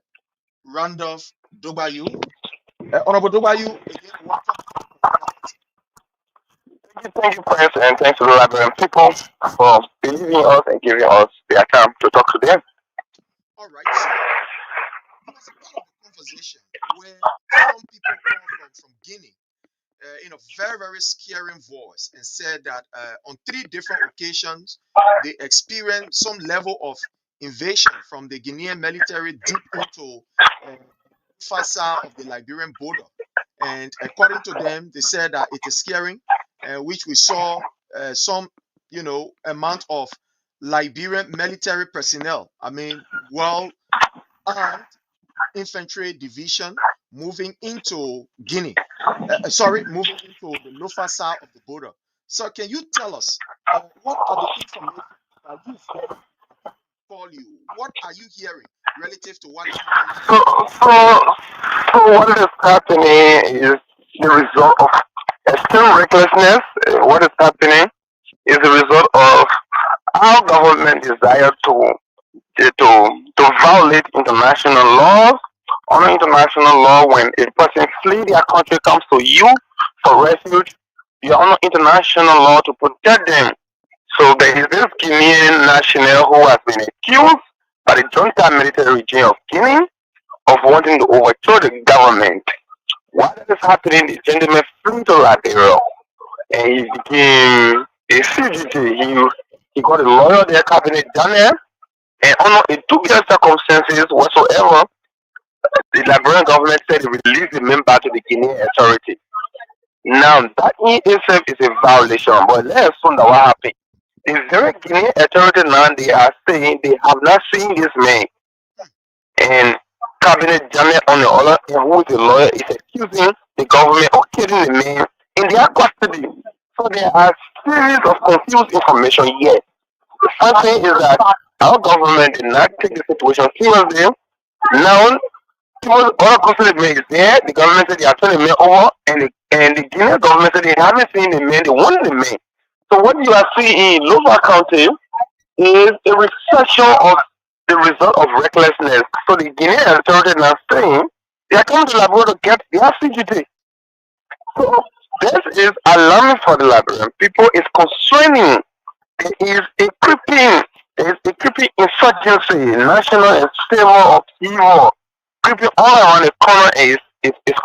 Randolph Dobayu. Honorable Dobayu, again, welcome. Thank you, Prince, and thanks to the Liberian people for believing us and giving us their time to talk to them. All right. So, there was a part of the conversation where some people called from Guinea in a very, very scaring voice and said that on 3 different occasions they experienced some level of invasion from the Guinean military deep into Fasa of the Liberian border. And according to them, they said that it is scaring, which we saw some, amount of Liberian military personnel. I mean, well armed infantry division moving into Guinea. Moving into the Lofa side of the border. So can you tell us what are the information that you call you? What are you hearing relative to what is happening? So, so, so what is happening is the result of extreme recklessness. What is happening is the result of our government desire to violate international laws. Under international law, when a person flee their country comes to you for refuge, you are under international law to protect them. So there is this Guinean national who has been accused by the junta military regime of Guinea of wanting to overthrow the government. While that is happening, the gentleman flew to Liberia and he became a fugitive. He got a lawyer there, cabinet done there, and under a dubious circumstances whatsoever, the Liberian government said it released the member to the Guinean authority. Now that in itself is a violation, but let's assume that what happened. The very Guinean authority now they are saying they have not seen this man, and cabinet Janet on the other hand, who is a lawyer, is accusing the government of killing the man in their custody. So there are series of confused information here. The first thing is that our government did not take the situation seriously. Now, all custody man is there. The government said they are turning the man over, and the Guinean government said they haven't seen the man, they want the man. So what you are seeing in Lofa County is a reflection of the result of recklessness. So the Guinean authorities now saying they are coming to Liberia to get their CGT. So this is alarming for the Liberian people. It's concerning. There is a creeping insurgency, national and civil upheaval, creeping all around the corner is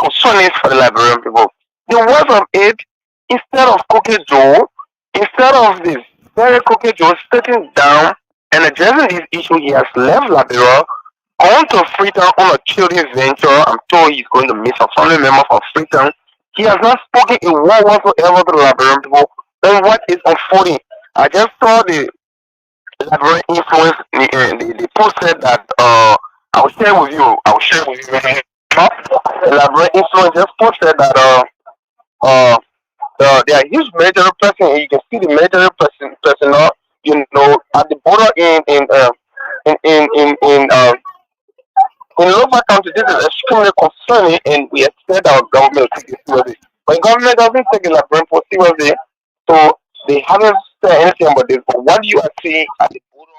concerning for the Liberian people. The worst of it, instead of Cookie Joe, instead of this very Cookie Joe sitting down and addressing this issue, he has left Liberia, gone to Freetown on a children's venture. I'm told he's going to meet some family members from Freetown. He has not spoken a word whatsoever to the Liberian people on what is unfolding. I just saw the Liberian influence. The post said that I'll share with you. I'll share with you. The Liberian influence just posted that uh there are huge military person, and you can see the military personnel, at the border in Lofa County. This is extremely concerning, and we expect our government to take it seriously. But government doesn't take the Liberian people seriously, so they haven't said anything about this. But what you are seeing at the border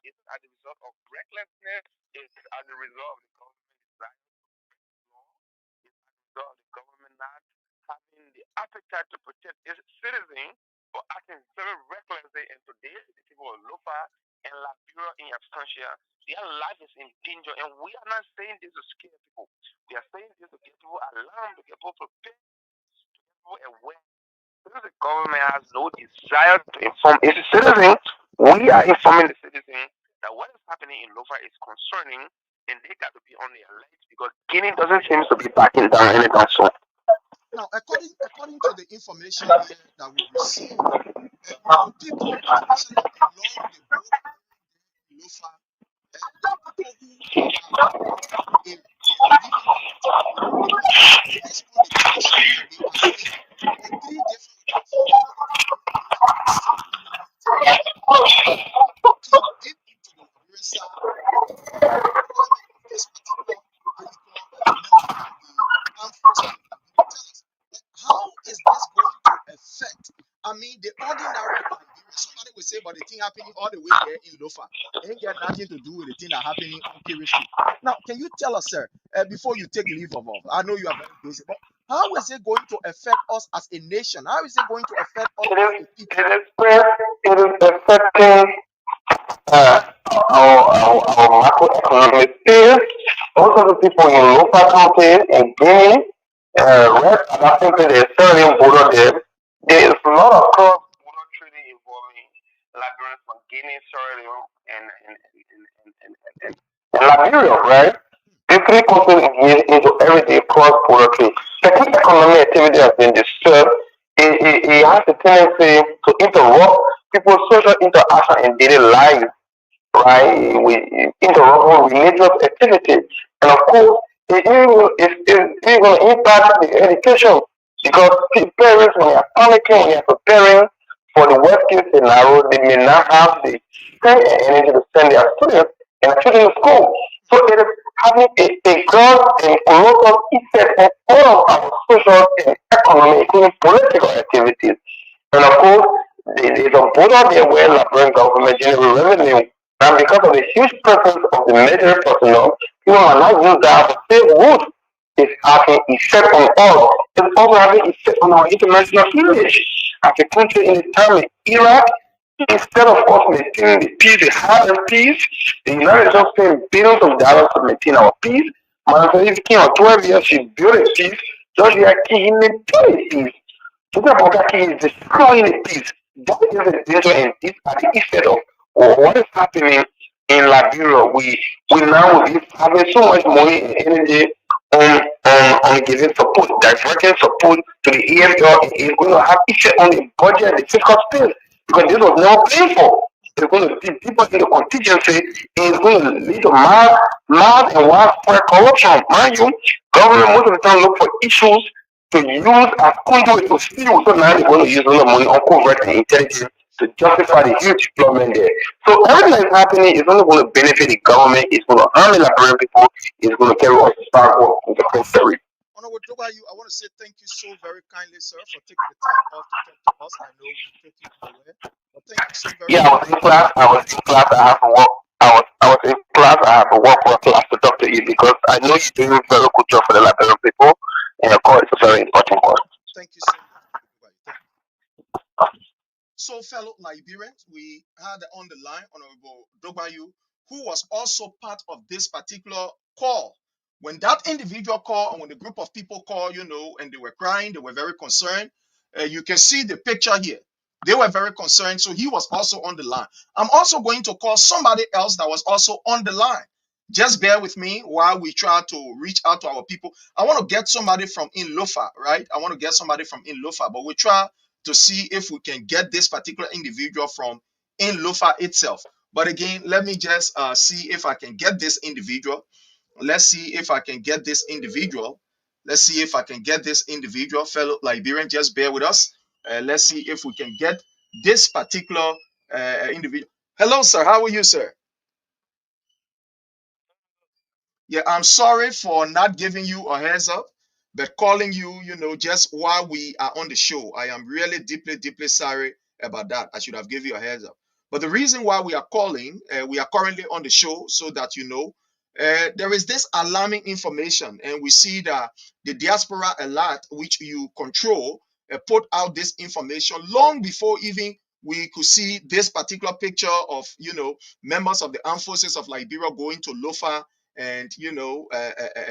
is as a result of recklessness, is as a result of the government of the government not having the appetite to protect its citizens but acting very recklessly. And today, the people of Lofa and Liberia in absentia, their life is in danger. And we are not saying this to scare people. We are saying this to get people alarmed, to get people prepared, to get people aware. Because the government has no desire to inform its citizens, we are informing the citizens that what is happening in Lofa is concerning, and they got to be on the alert because Guinea doesn't seem to be backing down anytime soon. Now, according to the information here that we received, people, especially along the border in Lofa, there are people who are living based on the condition that they are seeing. Three different deep into the Liberia side, this particular member of the armed forces. Tell us, how is this going to affect? I mean, the ordinary Liberian. Somebody will say, but the thing happening all the way there in Lofa ain't got nothing to do with the thing that happening on Kirishi. Now, can you tell us, sir, before you take leave of us? I know you are very busy, but how is it going to affect us as a nation? How is it going to affect us as a people? It is affecting our macroeconomic sphere. Most of the people in Lofa County and Guinea, right adapting to the Australian border there is a lot of cross-border trading involving Liberians from Guinea, Sierra Leone, and Liberia, right? The three countries engage into everyday cross-border trade. The economic activity has been disturbed. It has a tendency to interrupt people's social interaction and daily lives, right? We interrupt religious activities. And of course, It's going to impact the education because parents, when they are panicking, when they are preparing for the worst case scenario, they may not have the strength and energy to send their students and their children to school. So it is having a gross and colossal effect on all of our social and economic, including political activities. And of course, there's a border there where Liberian government generate revenue. And because of the huge presence of the military personnel, people are not use that as a safe route. It's having effect on us. It's also having effect on our international image as a country in the time in Iraq. Instead of us maintaining the peace, the heart of peace, the United States spend billions of dollars to maintain our peace. Manasari King on 12 years, she built a peace. Just like he maintained peace. Talking about that king is destroying the peace. That is the danger and this are the effect of what is happening in Liberia. We now will be having so much money and energy on giving support, diverting support to the AFL. It's going to have effect on the budget and the fiscal space because this was never paid for. It's going to be people in the contingency and it's going to lead to mass and widespread corruption. Mind you, government most of the time look for issues to use as conduit to steal. So now they're going to use all the money on covert and intelligence to justify the huge deployment there. So everything that is happening is only going to benefit the government, it's going to harm the Liberian people, it's going to carry us backward in the contrary. Honorable Tobayu, I want to say thank you so very kindly, sir, for taking the time off to talk to us. I know we took you unaware, but thank you so very Yeah, much. I was in class, I have to work. I was in class, I have to work for a class to talk to you because I know you're doing a very good job for the Liberian people, and of course, it's a very important cause. Thank you so much, Honorable Tobayu. Thank you. So, fellow Liberians, we had on the line Honorable Dogbayu, who was also part of this particular call. When that individual called, and when the group of people called, and they were crying, they were very concerned. You can see the picture here. They were very concerned. So he was also on the line. I'm also going to call somebody else that was also on the line. Just bear with me while we try to reach out to our people. I want to get somebody from in Lofa, right? I want to get somebody from in Lofa, but we try to see if we can get this particular individual from in Lofa itself. But again, let me just see if I can get this individual. Let's see if I can get this individual. Let's see if I can get this individual, fellow Liberian. Just bear with us. Let's see if we can get this particular individual. Hello, sir. How are you, sir? Yeah, I'm sorry for not giving you a heads up, but calling you, just while we are on the show. I am really deeply, deeply sorry about that. I should have given you a heads up. But the reason why we are calling, we are currently on the show so that there is this alarming information, and we see that the Diaspora Alert, which you control, put out this information long before even we could see this particular picture of, members of the armed forces of Liberia going to Lofa and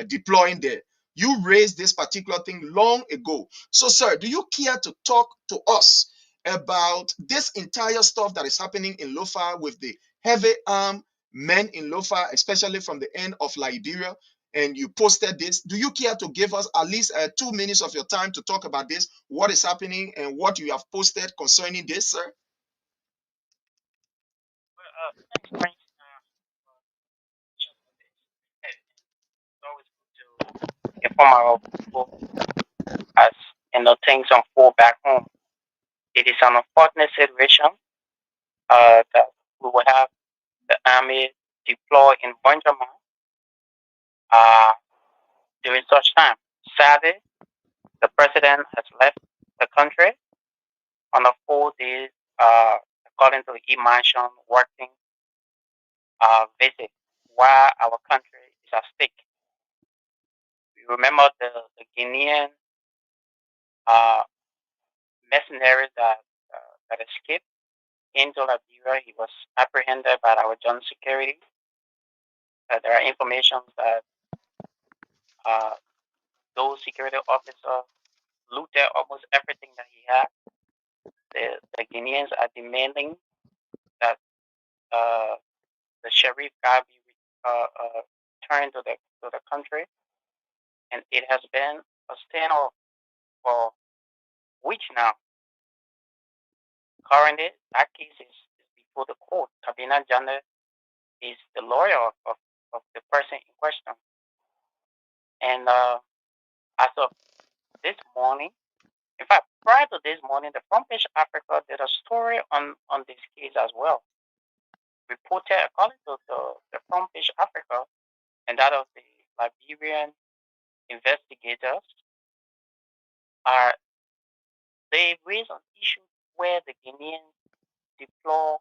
deploying there. You raised this particular thing long ago. So, sir, do you care to talk to us about this entire stuff that is happening in Lofa with the heavy armed men in Lofa, especially from the end of Liberia? And you posted this. Do you care to give us at least 2 minutes of your time to talk about this, what is happening, and what you have posted concerning this, sir? Inform our people as things unfold back home. It is an unfortunate situation that we will have the army deploy in Bunjama during such time. Sadly, the president has left the country on a 4 days, according to e-mansion, working visit, while our country is at stake. We remember the Guinean uh, mercenaries that escaped into Liberia. He was apprehended by our John security. There are information that uh, those security officers looted almost everything that he had. The Guineans are demanding that uh, the sheriff guy be returned to the country, and it has been a standoff for weeks now. Currently, that case is before the court. Kabina Jande is the lawyer of the person in question. And as of this morning, in fact, prior to this morning, the Front Page Africa did a story on this case as well. Reported, according to the Front Page Africa and that of the Liberian investigators, are they raised an issue where the Guineans deploy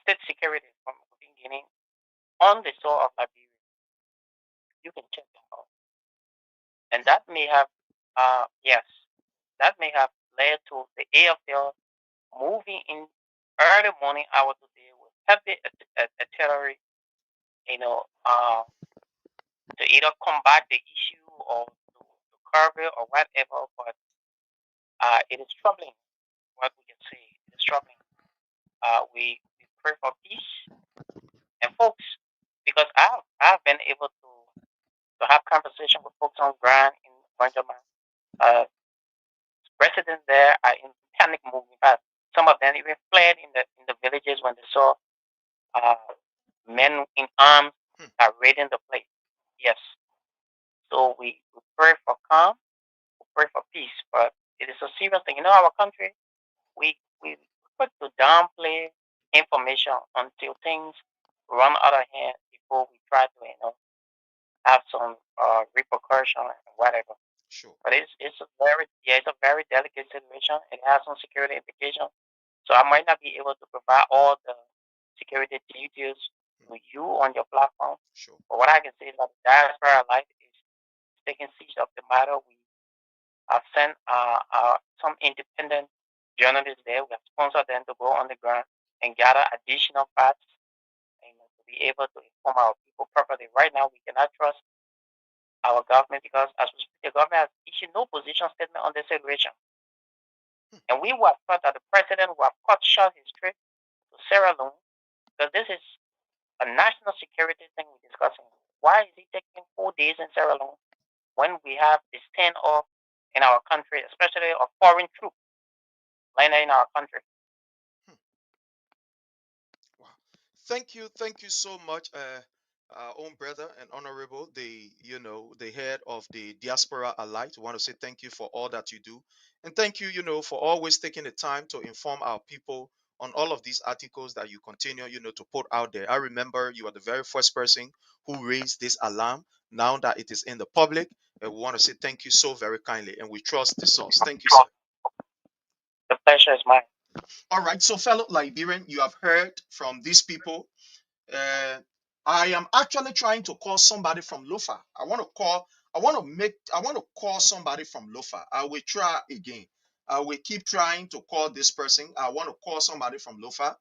state security from within Guinea on the soil of Liberia. You can check that out. And that may have, yes, that may have led to the AFL moving in early morning hours today with heavy artillery, you know, to either combat the issue or to curb it or whatever. But it is troubling what we can say. It is troubling. We pray for peace and folks, because I've been able to have conversation with folks on ground in Guanjama. Residents there are in panic mode. In fact, some of them even fled in the villages when they saw men in arms are raiding the place. Yes. So we pray for calm, we pray for peace, but it is a serious thing. You know, our country, we put to downplay information until things run out of hand before we try to, have some repercussion and whatever. Sure. But it's a very delicate situation. It has some security implications. So I might not be able to provide all the security details to you on your platform. Sure. But what I can say is that the diaspora life is taking siege of the matter. We have sent some independent journalists there. We have sponsored them to go on the ground and gather additional facts and to be able to inform our people properly. Right now, we cannot trust our government because, as we speak, the government has issued no position statement on the situation. And we were thought that the president would have cut short his trip to Sierra Leone, because this is a national security thing we're discussing. Why is he taking 4 days in Sierra Leone when we have the standoff in our country, especially of foreign troops landing in our country? Wow. Thank you so much, our own brother and honorable, the head of the Diaspora Allied. I want to say thank you for all that you do. And thank you, for always taking the time to inform our people on all of these articles that you continue, to put out there. I remember you are the very first person who raised this alarm. Now that it is in the public, we want to say thank you so very kindly, and we trust the source. Thank you, sir. The pleasure is mine. All right, so fellow Liberian, you have heard from these people. I am actually trying to call somebody from Lofa. I want to call somebody from Lofa. I will try again. I will keep trying to call this person. I want to call somebody from Lofa.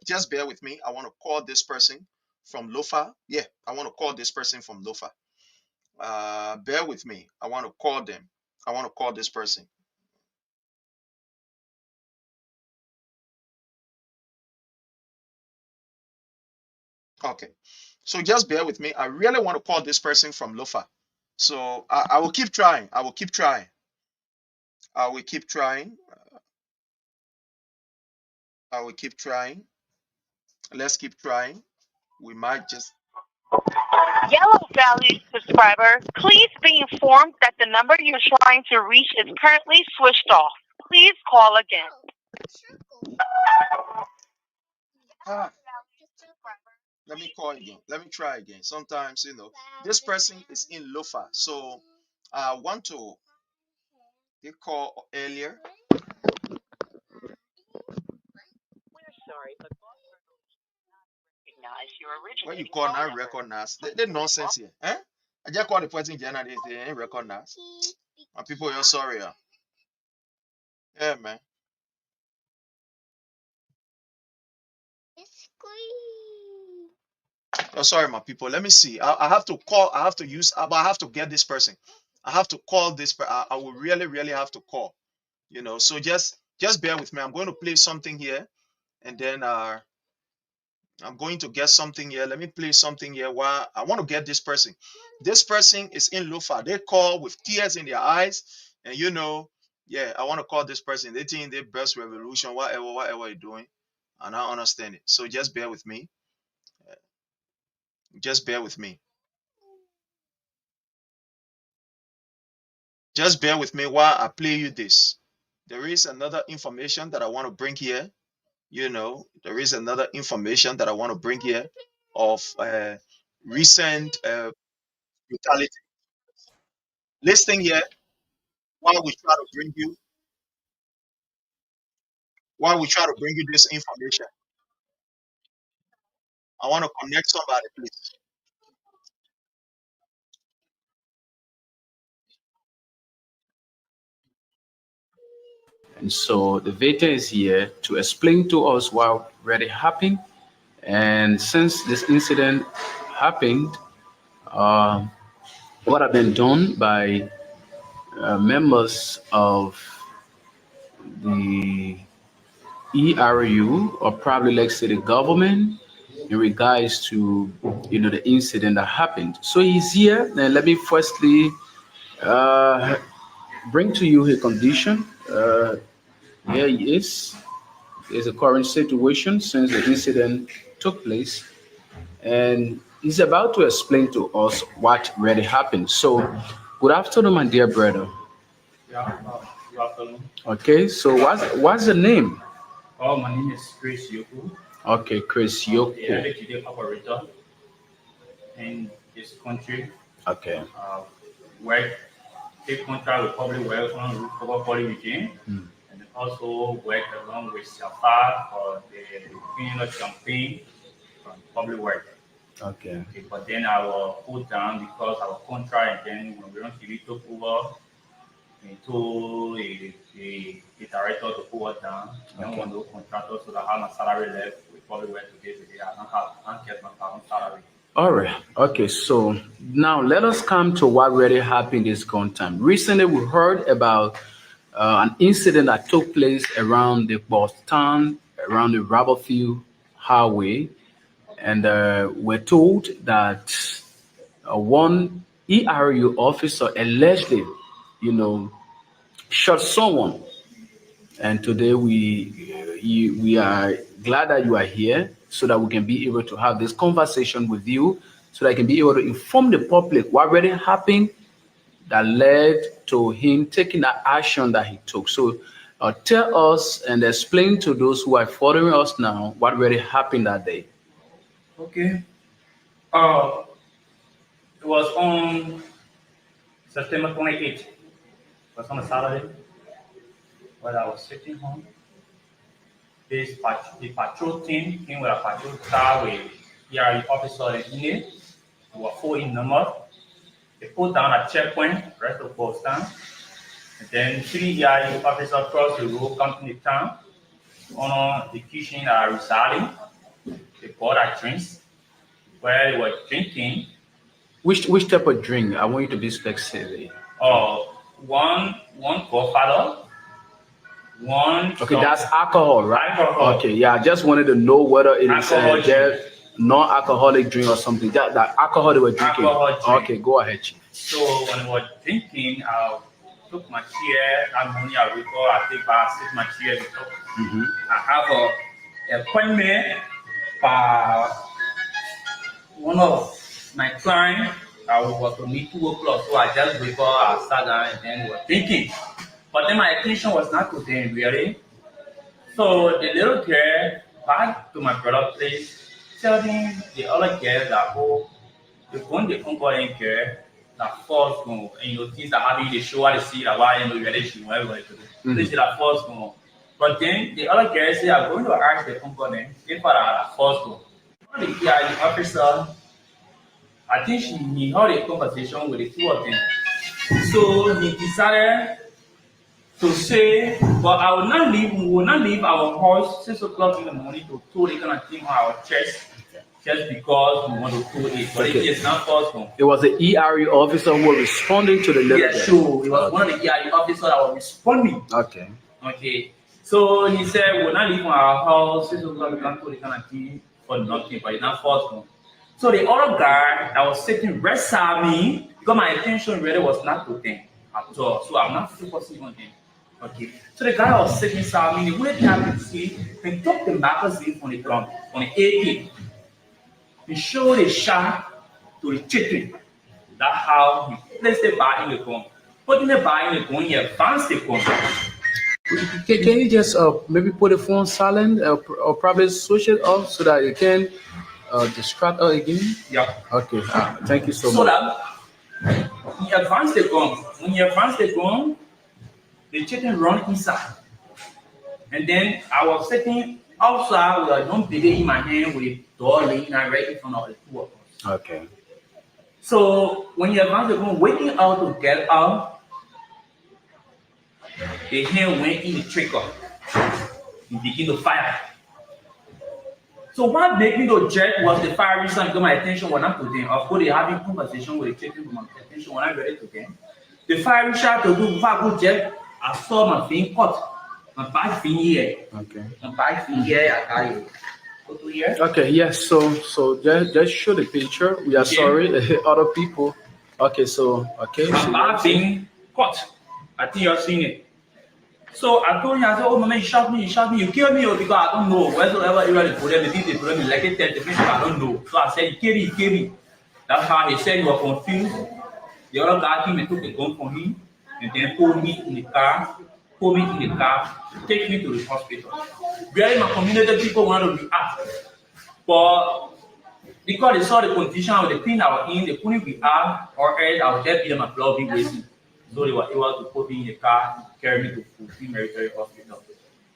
Just bear with me. I want to call this person from Lofa. Yeah, I want to call this person from Lofa. Bear with me. I want to call them. I want to call this person. Okay. So just bear with me. I really want to call this person from Lofa. So I will keep trying. I will keep trying. I will keep trying. I will keep trying. Let's keep trying. We might just. Yellow Valley subscriber, please be informed that the number you're trying to reach is currently switched off. Please call again. Let me call again. Let me try again. Sometimes, this person is in Lofa. So I want to. They call earlier. We're sorry, but recognize your What you originating call phone now number. recognize? They nonsense here. Eh? I just call the person general. They ain't recognize. My people, you're sorry. Yeah, man. Oh, sorry, my people. Let me see. I have to call. I have to use. But I have to get this person. I have to call this. I will really, really have to call. So just bear with me. I'm going to play something here, and then I'm going to get something here. Let me play something here. While I want to get this person. This person is in Lofa. They call with tears in their eyes, and yeah, I want to call this person. They think they best revolution, whatever you're doing, and I understand it. So just bear with me. Just bear with me. Just bear with me while I play you this. There is another information that I want to bring here. There is another information that I want to bring here of recent brutality. Listen here while we try to bring you this information. I want to connect somebody, please. And so the Veta is here to explain to us what really happened. And since this incident happened, uh, what have been done by members of the ERU, or probably let's say the government, in regards to the incident that happened. So he's here, and let me firstly uh, bring to you a condition. Here he is. There's a current situation since the incident took place, and he's about to explain to us what really happened. So, good afternoon, my dear brother. Yeah, good afternoon. Okay, so what's the name? Oh, my name is Chris Yoku. Okay, Chris The Yoko. executive operator in this country. Okay. Work, take contract with public works on roof cover quality regime, and also work along with Safa for the cleaning up campaign from public work. Okay. Okay, but then I was put down because our contract, and then when we don't TV took over, we told the director to put us down. I don't want no contractor, so that I have my salary left. We probably went today. I don't get my salary. All right. Okay. So now let us come to what really happened this gone time. Recently, we heard about an incident that took place around the Boston, around the Rabblefield Highway, and we're told that one ERU officer allegedly, shot someone. And today we are glad that you are here so that we can be able to have this conversation with you, so that I can be able to inform the public what really happened that led to him taking the action that he took. So tell us and explain to those who are following us now what really happened that day. Okay. It was on September 28th. It was on a Saturday when I was sitting home. The patrol team came with a patrol car with ERE officer in it. We were 4 in number. They put down a checkpoint, rest of Boston. And then 3 ERE officers crossed the road, come to the town. On the kitchen are residing. They bought a drinks where they were drinking. Which type of drink? I want you to be specific. One Godfather. Okay, that's alcohol, right? Alcohol. Okay, yeah. I just wanted to know whether it is Alcohol just non-alcoholic drink or something. That alcohol they were drinking. Alcohol drink. Okay, go ahead, Chief. So when we were drinking, I took my chair. That morning I recall I take back, sit my chair. I have a appointment by one of my clients. I was to meet 2 o'clock, so I just recall I sat down and then we were drinking. But then my attention was not to them really. So the little girl back to my brother's place, telling the other girl that the one they come calling girl that first go and things that happen in the show I see that why you really she whatever to do. They say that first go. But then the other girl say I'm going to ask the company if I first go. The officer, I think he had a conversation with the 2 of them. So he decided to say, but I will not leave. We will not leave our house 6 o'clock in the morning to tow the kind of thing on our chest, just because we want to tow it. But it is not possible. It was the ERE officer who was responding to the letter. Yeah, sure. It was one of the ERE officers that was responding. Okay. Okay. So he said, we will not leave our house 6 o'clock. We can't tow the kind of thing for nothing, but it's not possible. So the other guy that was sitting right beside me, because my attention really was not to them at all. So I'm not focusing on them. Okay, so the guy was sitting beside me, the way that he see, he took the magazine from the gun, on the AK. He showed a shot to the chicken. That's how he placed it back in the gun. Put in the buy in the going advance the con. Can you just maybe put the phone silent or probably switch it off so that you can distract her again? Yeah. Okay, thank you so So much. that you advance the gun. When you advance the gun, the chicken run inside. And then I was sitting outside with a young baby in my hand with a door laying out right in front of the two of us. Okay. So when you advance the gun, waiting out to get out, the hand went in the trigger. He began to fire. So what made me to jerk was the fire reason because my attention was not to them. Of course, they having conversation with the chicken, but my attention was not ready to them. The fire shot to do before I go jerk, I saw my finger cut. My back finger here. Okay. My back finger here, I got it. Go to here. Okay. Yes. So just show the picture. We are sorry, other people. Okay. So okay. My So back finger cut. I think you're seeing it. So I told him, I said, oh, mama, you shot me, you killed me, because I don't know. Wheresoever you are the problem, the thing they put me like a 10 minutes, I don't know. So I said, you kill me. That's how he said he was confused. The other guy came and took the gun from him and then pulled me in the car, take me to the hospital. Where my community people wanted to react. But because they saw the condition of the pain I was in, they couldn't react, or else I would just be in my blood be wasting. So they were able to put me in the car and carry me to Fulton Military Hospital.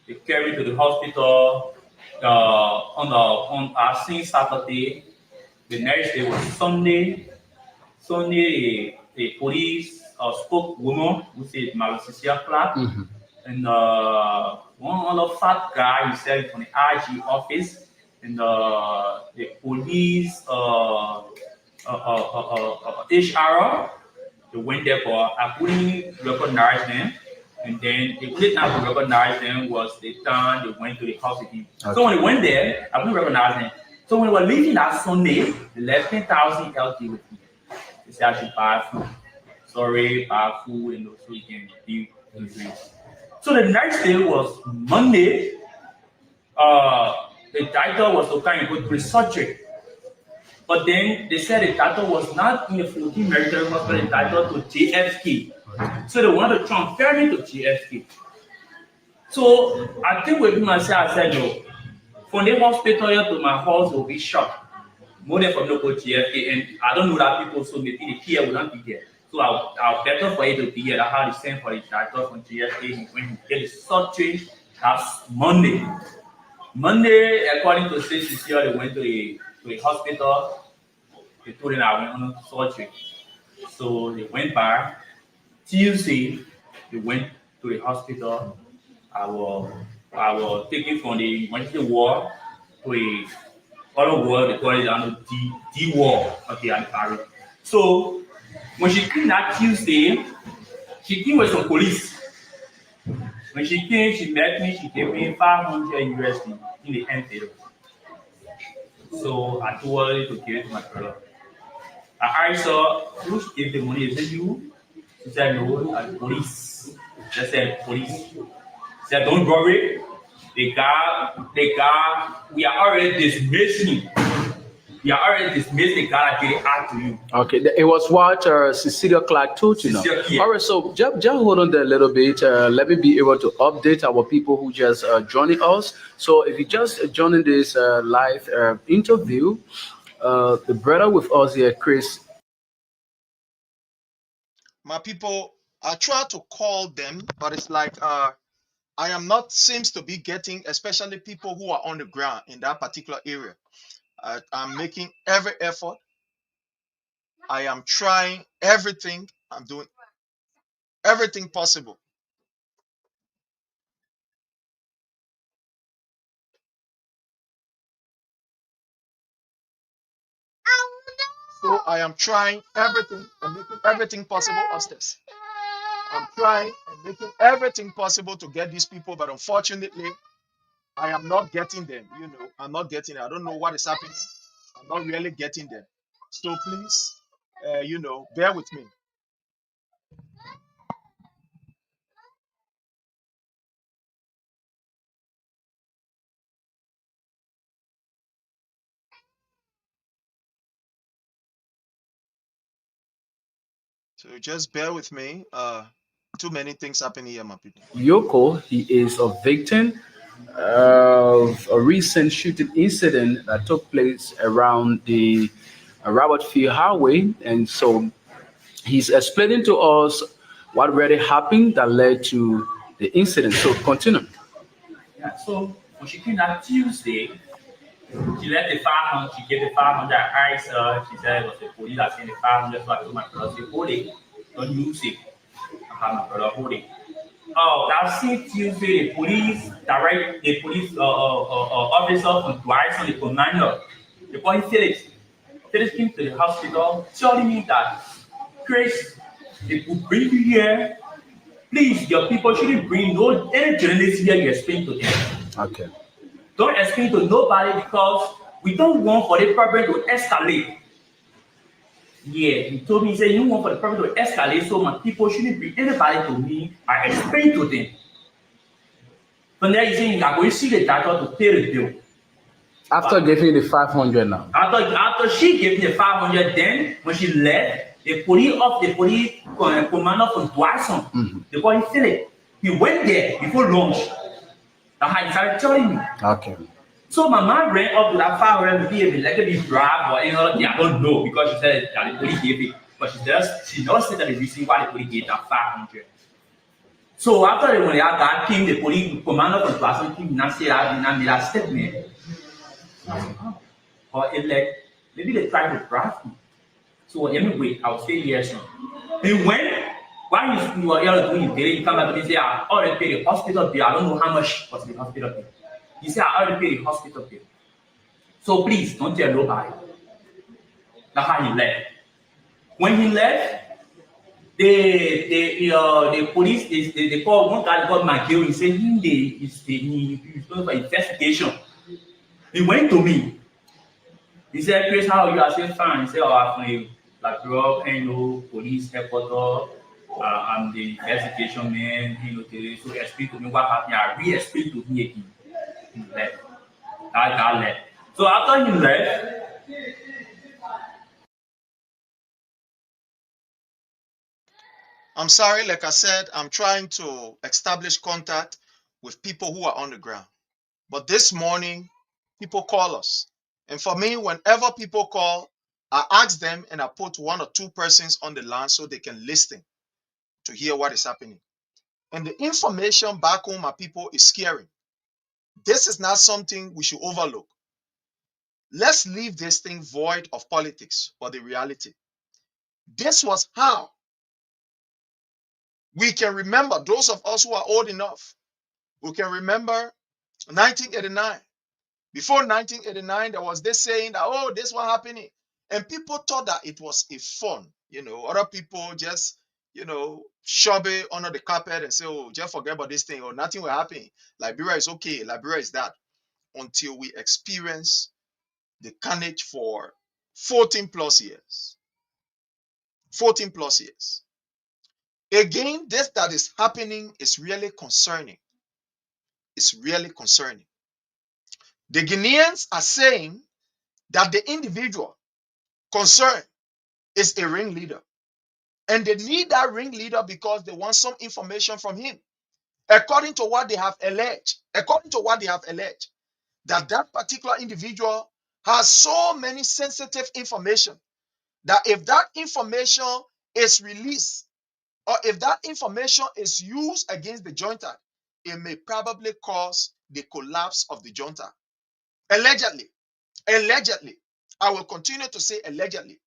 They carried me to the hospital on since Saturday. The next day was Sunday. Sunday, a police spokeswoman who said Marcia Clark and one other fat guy himself from the IG office and the police HR. They went there for I couldn't recognize them. And then the only time to recognize them was the time they went to the hospital. Okay. So when they went there, I couldn't recognize them. So when we were leaving that Sunday, they left 10,000 LT with me. They said I should buy food. Sorry, buy food and also you can be injuries. So the next day was Monday. The doctor was to kind of go through surgery. But then they said the doctor was not in the 14 military hospital, the doctor to JFK. So they wanted to transfer me to JFK. So I think with myself, I said no. From the hospital here to my house will be short. More than from local JFK, and I don't know that people, so maybe the care will not be there. So I'll better for you to be here. That's how they sent for the doctor from JFK when he get his surgery. That's Monday. Monday, according to CCCR, they went to the hospital. They told them I went on surgery. So they went back. Tuesday, they went to the hospital. I was taken from the emergency ward to a other ward, they call it D ward. Okay, I'm sorry. So when she came that Tuesday, she came with some police. When she came, she met me, she gave me 500 USD in the envelope. So I told her to give it to my brother. I asked her, who gave the money? Is it you? She said, no, police. They said, police. She said, don't worry. The guy, we are already dismissing. We are already dismissed the guy that did it out to you. Okay, it was what Cecilia Clark told you now. Yeah. All right, so just hold on there a little bit. Let me be able to update our people who just joining us. So if you just joining this live interview, the brother with us here, Chris. My people, I try to call them, but it's like I am not seems to be getting, especially people who are on the ground in that particular area. I'm making every effort. I am trying everything. I'm doing everything possible. So I am trying everything and making everything possible upstairs. I'm trying and making everything possible to get these people, but unfortunately, I am not getting them. I'm not getting it. I don't know what is happening. I'm not really getting them. So please, bear with me. So just bear with me. Too many things happen here, my people. Yoko, he is a victim of a recent shooting incident that took place around the Robert Field Highway. And so he's explaining to us what really happened that led to the incident. So continue. Yeah, so when she came that Tuesday, she left the 500, she gave the 500. I asked her, she said it was the police that sent the 500, so I told my brother, say, hold it, don't use it. I had my brother hold it. Oh, that same Tuesday, the police officer from Dwight and the commander, the boy Felix. Felix came to the hospital telling me that, Chris, they will bring you here. Please, your people shouldn't bring no any journalists here. You explain to them. Okay. Don't explain to nobody because we don't want for the problem to escalate. Yeah, he told me, he said, you don't want for the problem to escalate, so my people shouldn't bring anybody to me. I explain to them. From there, he's saying, you are going to see the doctor to pay the bill. After giving you the 500 now. After she gave me the 500, then when she left, the police commander from Dwasson, the boy Philip, he went there before lunch. That's how he started telling me. Okay. So my mom ran up to that 500 maybe let it be bribe or any other thing. I don't know because she said that the police gave it. But she does say that the reason why the police gave that 500. So after when the guy came, the police commander from Dwasson came and said I made that statement. Or it like maybe they tried to draft me. So anyway, I'll say yes. And while you are here doing it, you come back and say, I already paid the hospital bill. I don't know how much was the hospital bill. He said, I already paid the hospital bill. So please don't tell nobody. That's how he left. When he left, the police they called one guy called McGill. He said he's going for investigation. He went to me. He said, Chris, how are you? I said, fine. He said, oh, I'm from the Labrador, police headquarters. I'm the investigation man. So he explained to me what happened. I re-explained to him again. He left. That guy left. So after he left, I'm sorry, like I said, I'm trying to establish contact with people who are on the ground. But this morning, people call us. And for me, whenever people call, I ask them and I put one or two persons on the line so they can listen to hear what is happening. And the information back home, my people, is scary. This is not something we should overlook. Let's leave this thing void of politics or the reality. This was how we can remember, those of us who are old enough, we can remember 1989. Before 1989, there was this saying that, oh, this was happening. And people thought that it was a fun. Other people just, shove it under the carpet and say, oh, just forget about this thing or nothing will happen. Liberia is okay. Liberia is that. Until we experience the carnage for 14 plus years. 14 plus years. Again, this that is happening is really concerning. It's really concerning. The Guineans are saying that the individual concerned is a ringleader. And they need that ringleader because they want some information from him. According to what they have alleged, that particular individual has so many sensitive information that if that information is released or if that information is used against the junta, it may probably cause the collapse of the junta. Allegedly. I will continue to say allegedly.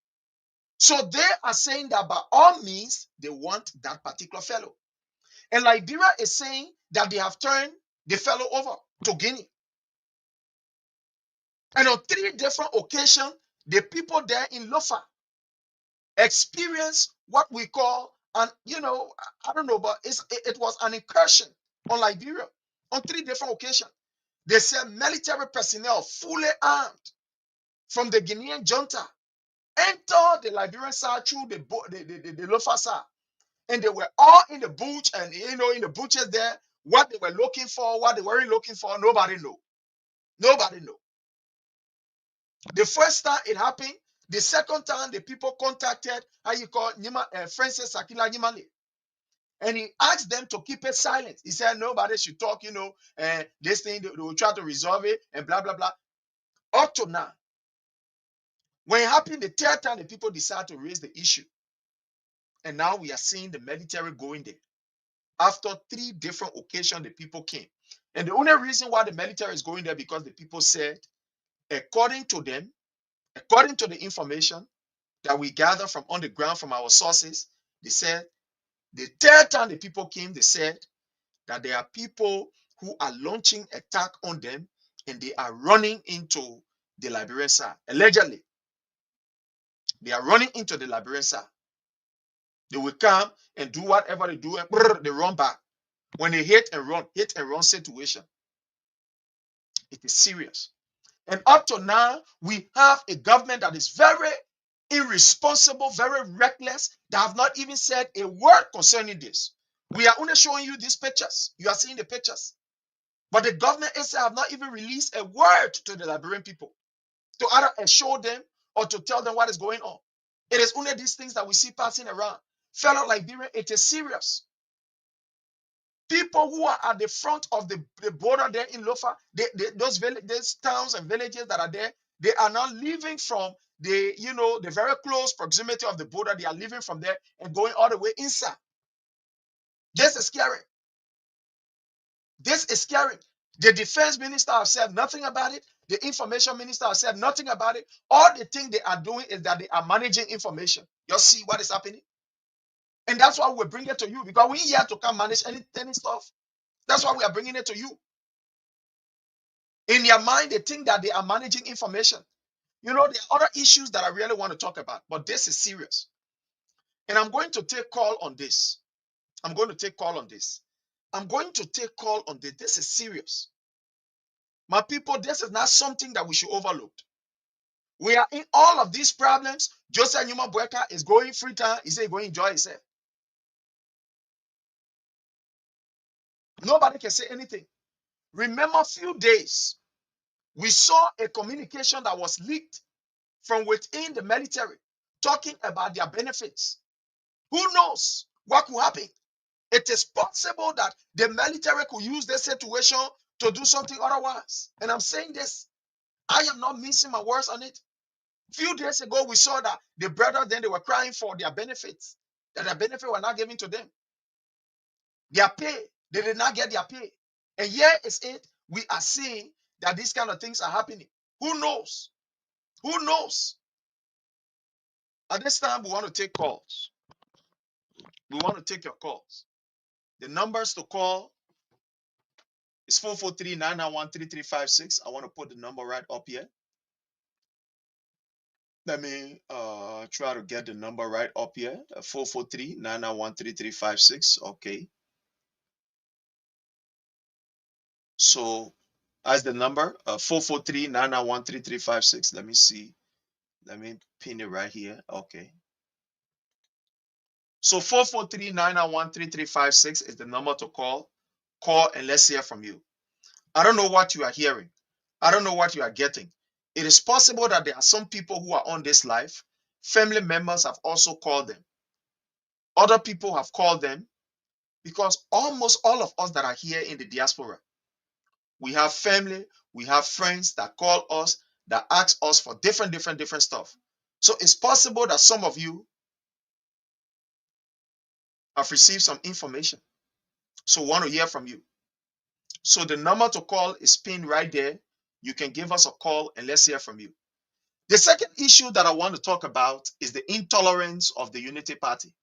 So they are saying that by all means, they want that particular fellow. And Liberia is saying that they have turned the fellow over to Guinea. And on 3 different occasions, the people there in Lofa experienced what we call I don't know, but it was an incursion on Liberia on 3 different occasions. They said military personnel fully armed from the Guinean junta enter the Liberian side through the Lofa side. And they were all in the bush and in the bushes there, what they were looking for, what they weren't looking for, nobody know. The first time it happened, The second time, the people contacted, how you call Francis Sakila Nimale. And he asked them to keep it silent. He said, nobody should talk, and this thing, they will try to resolve it, and blah, blah, blah. Up to now, when it happened the third time, the people decided to raise the issue. And now we are seeing the military going there. After 3 different occasions, the people came. And the only reason why the military is going there, because the people said, according to them, according to the information that we gather from on the ground from our sources, they said, the third time the people came, they said that there are people who are launching attack on them and they are running into the Liberian side. Allegedly, they are running into the Liberian side. They will come and do whatever they do and they run back. When they hit and run situation, it is serious. And up to now, we have a government that is very irresponsible, very reckless, that have not even said a word concerning this. We are only showing you these pictures. You are seeing the pictures. But the government itself have not even released a word to the Liberian people to either assure them or to tell them what is going on. It is only these things that we see passing around. Fellow Liberian, it is serious. People who are at the front of the border there in Lofa, those towns and villages that are there, they are now leaving from the very close proximity of the border. They are leaving from there and going all the way inside. This is scary. This is scary. The defense minister has said nothing about it. The information minister has said nothing about it. All the thing they are doing is that they are managing information. You see what is happening? And that's why we bring it to you, because we here to come manage any stuff. That's why we are bringing it to you. In their mind, they think that they are managing information. There are other issues that I really want to talk about, but this is serious. And I'm going to take call on this. I'm going to take call on this. I'm going to take call on this. This is serious. My people, this is not something that we should overlook. We are in all of these problems. Joseph Numa Bueka is going free time. He said he's going to enjoy himself. Nobody can say anything. Remember, a few days, we saw a communication that was leaked from within the military talking about their benefits. Who knows what could happen? It is possible that the military could use this situation to do something otherwise. And I'm saying this. I am not mincing my words on it. A few days ago, we saw that the brothers then they were crying for their benefits, that their benefits were not given to them. Their pay, they did not get their pay. And here is it. We are seeing that these kind of things are happening. Who knows? Who knows? At this time, we want to take calls. We want to take your calls. The numbers to call is 443-991-3356. I want to put the number right up here. Let me try to get the number right up here. 443-991-3356. Okay. So as the number 443-991-3356. Let me see. Let me pin it right here. Okay. So 443-991-3356 is the number to call. Call and let's hear from you. I don't know what you are hearing. I don't know what you are getting. It is possible that there are some people who are on this live. Family members have also called them. Other people have called them because almost all of us that are here in the diaspora, we have family, we have friends that call us, that ask us for different stuff. So it's possible that some of you have received some information. So we want to hear from you. So the number to call is pinned right there. You can give us a call and let's hear from you. The second issue that I want to talk about is the intolerance of the Unity Party.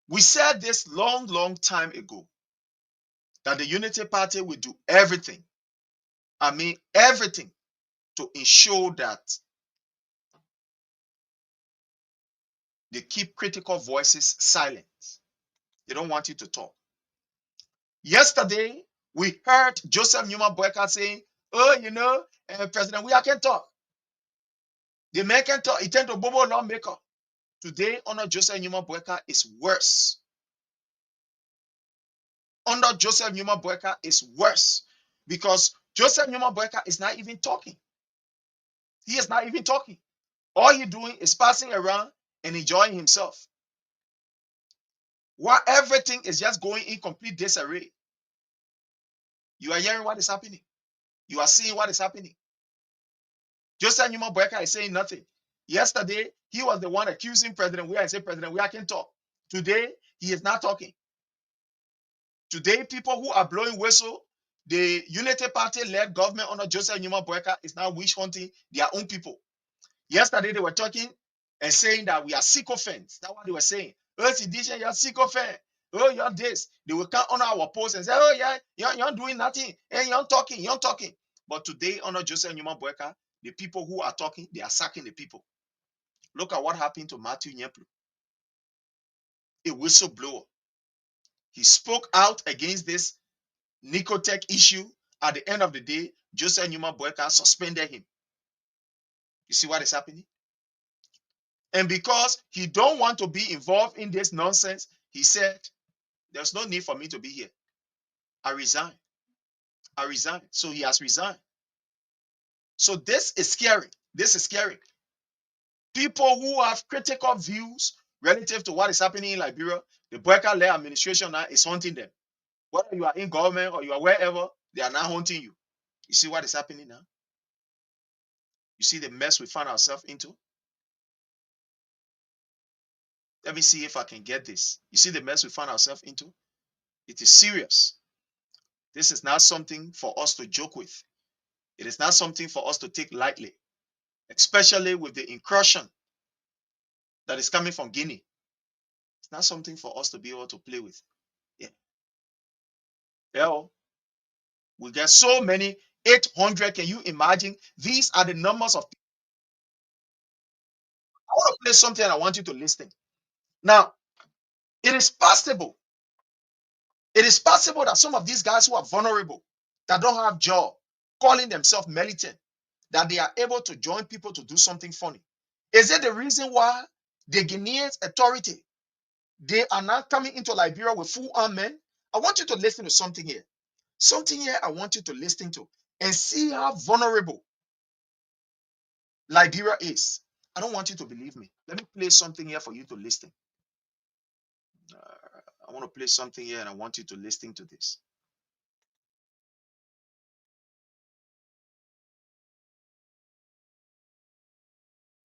We said this long time ago that the Unity Party will do everything, I mean everything, to ensure that they keep critical voices silent. They don't want you to talk. Yesterday, we heard Joseph Numa Bueka saying, oh, President, we can't talk. The man can talk. He tend to bobo lawmaker. Today, under Joseph Numa Bueka is worse. Under Joseph Numa Bueka is worse because Joseph Numa Bueka is not even talking. He is not even talking. All he doing is passing around and enjoying himself. While everything is just going in complete disarray. You are hearing what is happening. You are seeing what is happening. Joseph Newman Boyka is saying nothing. Yesterday, he was the one accusing President Weah and said, President Weah can talk. Today, he is not talking. Today, people who are blowing whistle, the Unity Party-led government under Joseph Newman Boyka is now witch hunting their own people. Yesterday, they were talking and saying that we are sycophants. That's what they were saying. Oh, Sidisha, you're sycophant. Oh, you're this. They will come on our post and say, oh, yeah, you're doing nothing. And you're talking. But today, under Joseph Newman Boyka, the people who are talking, they are sacking the people. Look at what happened to Matthew Nyeplu, a whistleblower. He spoke out against this Nicotech issue. At the end of the day, Joseph Newman Boyka suspended him. You see what is happening? And because he don't want to be involved in this nonsense, he said, there's no need for me to be here. I resign. So he has resigned. So this is scary. This is scary. People who have critical views relative to what is happening in Liberia, the Boyka-led administration now is hunting them. Whether you are in government or you are wherever, they are now hunting you. You see what is happening now? You see the mess we find ourselves into? Let me see if I can get this. You see the mess we find ourselves into? It is serious. This is not something for us to joke with. It is not something for us to take lightly, especially with the incursion that is coming from Guinea. It's not something for us to be able to play with. Yeah. We get so many, 800. Can you imagine? These are the numbers of people. I want to play something and I want you to listen. Now, it is possible that some of these guys who are vulnerable, that don't have job, calling themselves militant, that they are able to join people to do something funny. Is it the reason why the Guinean authority, they are now coming into Liberia with full armed men? I want you to listen to something here. Something here I want you to listen to and see how vulnerable Liberia is. I don't want you to believe me. Let me play something here for you to listen. I want to play something here and I want you to listen to this.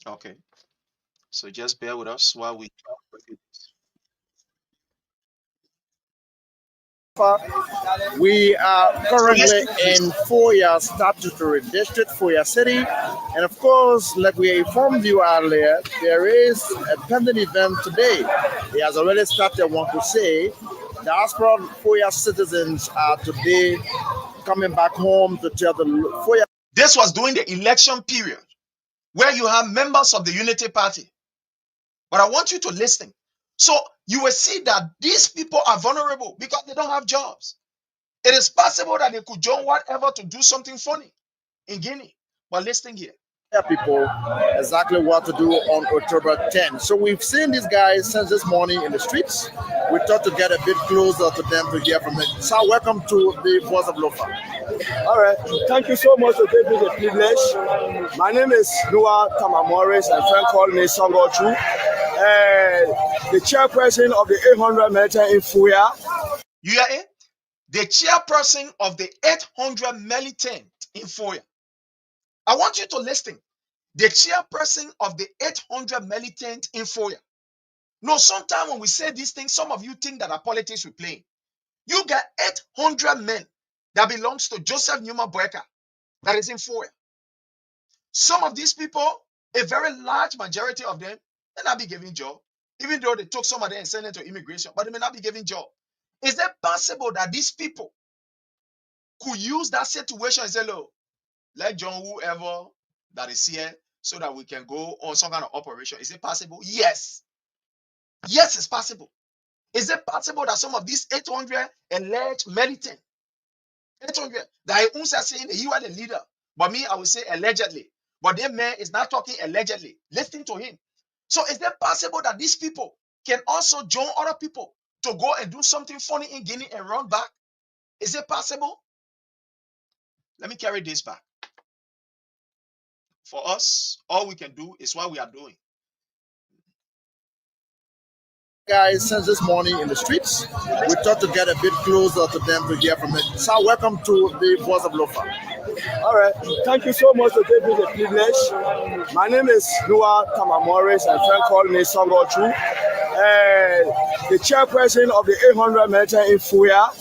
Okay. So just bear with us while we talk with you. We are currently in Foya Statutory District, Foya City. And of course, like we informed you earlier, there is a pending event today. It has already started, I want to say. Diaspora Foya citizens are today coming back home to tell the Foya. This was during the election period where you have members of the Unity Party. But I want you to listen. So you will see that these people are vulnerable because they don't have jobs. It is possible that they could join whatever to do something funny in Guinea. But listen here. People exactly what to do on October 10th. So we've seen these guys since this morning in the streets. We thought to get a bit closer to them to hear from them. So welcome to the Voice of Lofa. All right. Thank you so much for giving me the privilege. My name is Noah Tamamores, and friend called me Songo Chu. The chairperson of the 800 militant in Foya. You are the chairperson of the 800 militant in Foya. I want you to listen. The chairperson of the 800 militant in Foya. No, sometimes when we say these things, some of you think that our politics we're playing. You got 800 men that belongs to Joseph Newman Boyka that is in Foya. Some of these people, a very large majority of them, may not be giving job, even though they took some of them and sent them to immigration, but they may not be giving job. Is it possible that these people could use that situation and say, look, let John whoever that is here so that we can go on some kind of operation? Is it possible? Yes. Yes, it's possible. Is it possible that some of these 800 alleged militant, 800, that I saying that you are the leader, but me, I will say allegedly. But that man is not talking allegedly. Listen to him. So is it possible that these people can also join other people to go and do something funny in Guinea and run back? Is it possible? Let me carry this back. for us, all we can do is what we are doing. Guys, since this morning in the streets, we thought to get a bit closer to them to hear from it. Sir, welcome to the voice of Lofa. All right. Thank you so much for giving me the privilege. My name is Noah Tamamores, and friend called me Songo Chu. The chairperson of the 800 militant in Fuya.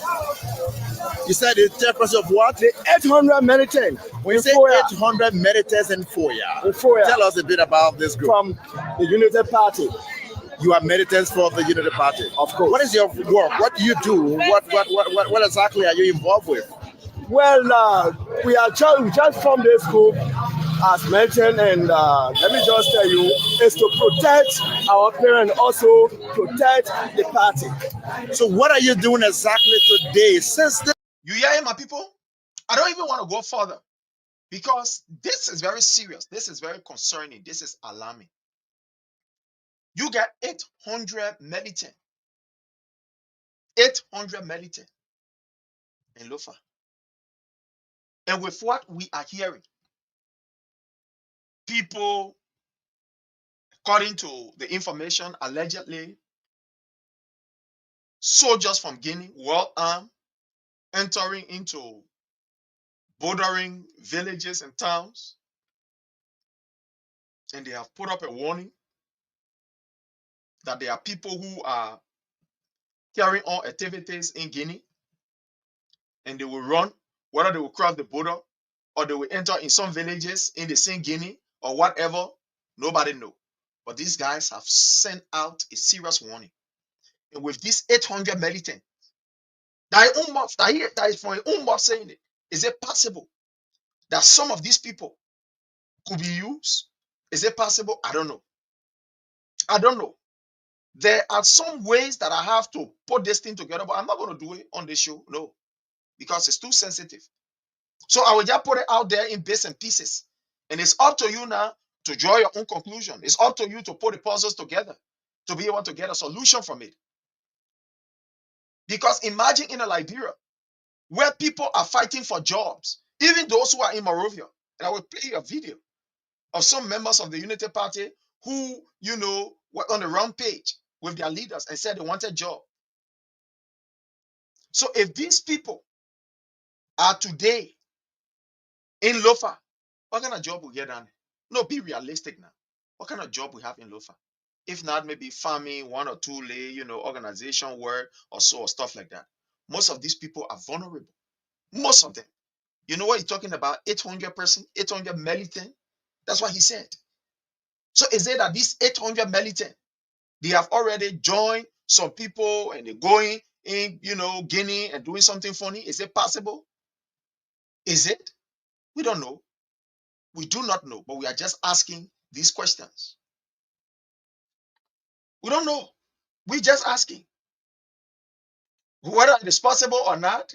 You said the chairperson of what? The 800 militant. When you say 800 militants in Fuya, tell us a bit about this group. From the Unity Party. You are militants for the Unity Party. Of course. What is your work? What do you do? What exactly are you involved with? Well, we just formed this group as mentioned, and let me just tell you, is to protect our parents, also protect the party. So what are you doing exactly today? You hear him, my people? I don't even want to go further because this is very serious. This is very concerning. This is alarming. You get 800 militant. 800 militant in Lofa. And with what we are hearing, people, according to the information, allegedly, soldiers from Guinea, well armed, entering into bordering villages and towns, and they have put up a warning that there are people who are carrying on activities in Guinea, and they will run, whether they will cross the border or they will enter in some villages in the same Guinea or whatever, nobody know. But these guys have sent out a serious warning. And with this 800 militant, that is from your own mouth saying it, is it possible that some of these people could be used? Is it possible? I don't know. I don't know. There are some ways that I have to put this thing together, but I'm not going to do it on this show. No, because it's too sensitive. So I will just put it out there in bits and pieces. And it's up to you now to draw your own conclusion. It's up to you to put the puzzles together to be able to get a solution from it. Because imagine in a Liberia where people are fighting for jobs, even those who are in Monrovia. And I will play you a video of some members of the Unity Party who, were on the rampage with their leaders and said they wanted a job. So if these people are today in Lofa, what kind of job we get on? No, be realistic now. What kind of job we have in Lofa? If not, maybe farming, one or two lay, organization work or so, or stuff like that. Most of these people are vulnerable. Most of them. You know what he's talking about? 800 person, 800 militant. That's what he said. So is it that these 800 militant, they have already joined some people and they're going in, Guinea and doing something funny? Is it possible? Is it? We don't know. We do not know, but we are just asking these questions. We don't know. We're just asking. Whether it is possible or not,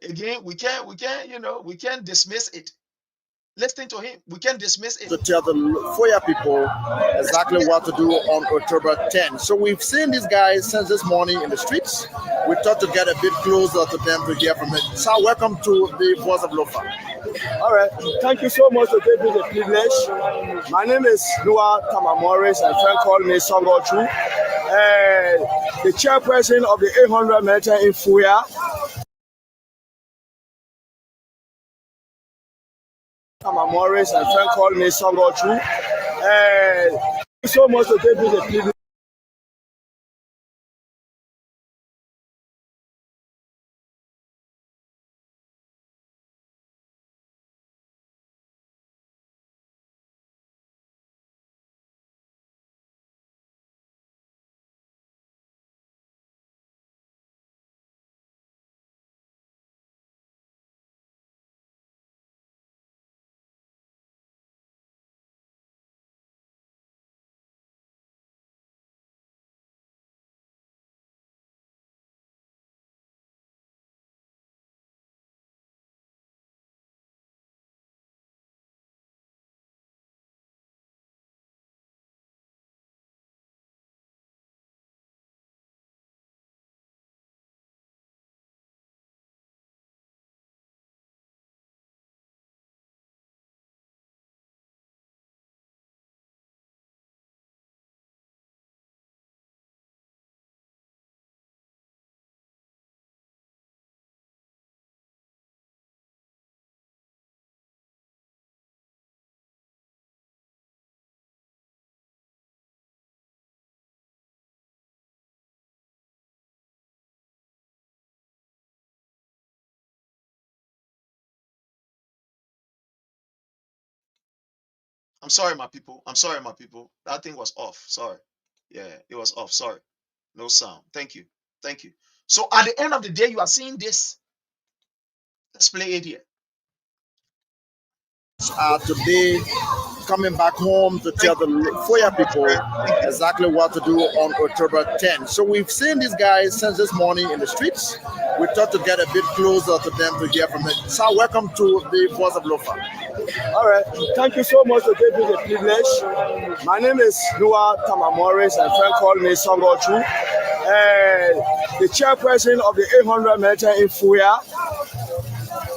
again, we can't dismiss it. Listen to him. We can't dismiss it. To tell the Foya people exactly what to do on October 10th. So we've seen these guys since this morning in the streets. We thought to get a bit closer to them to hear from it. Sir, welcome to the voice of Lofa. All right. Thank you so much for giving me the privilege. My name is Noah Tamamores, and friend called me Songo Chu. The chairperson of the 800 militant in Fuya. Tamamores, and friend called me Songo Chu. Thank you so much for giving me the privilege. I'm sorry, my people. I'm sorry, my people. That thing was off. Sorry. Yeah, it was off. Sorry. No sound. Thank you. Thank you. So at the end of the day, you are seeing this. Let's play it here. Today coming back home to tell the Foya people exactly what to do on October 10th. So we've seen these guys since this morning in the streets. We thought to get a bit closer to them to hear from them. So welcome to the Voice of Lofa. All right, thank you so much for giving me the privilege. My name is Noah Tamamoris, and friend called me Songochu, the chairperson of the 800 militant in Foya.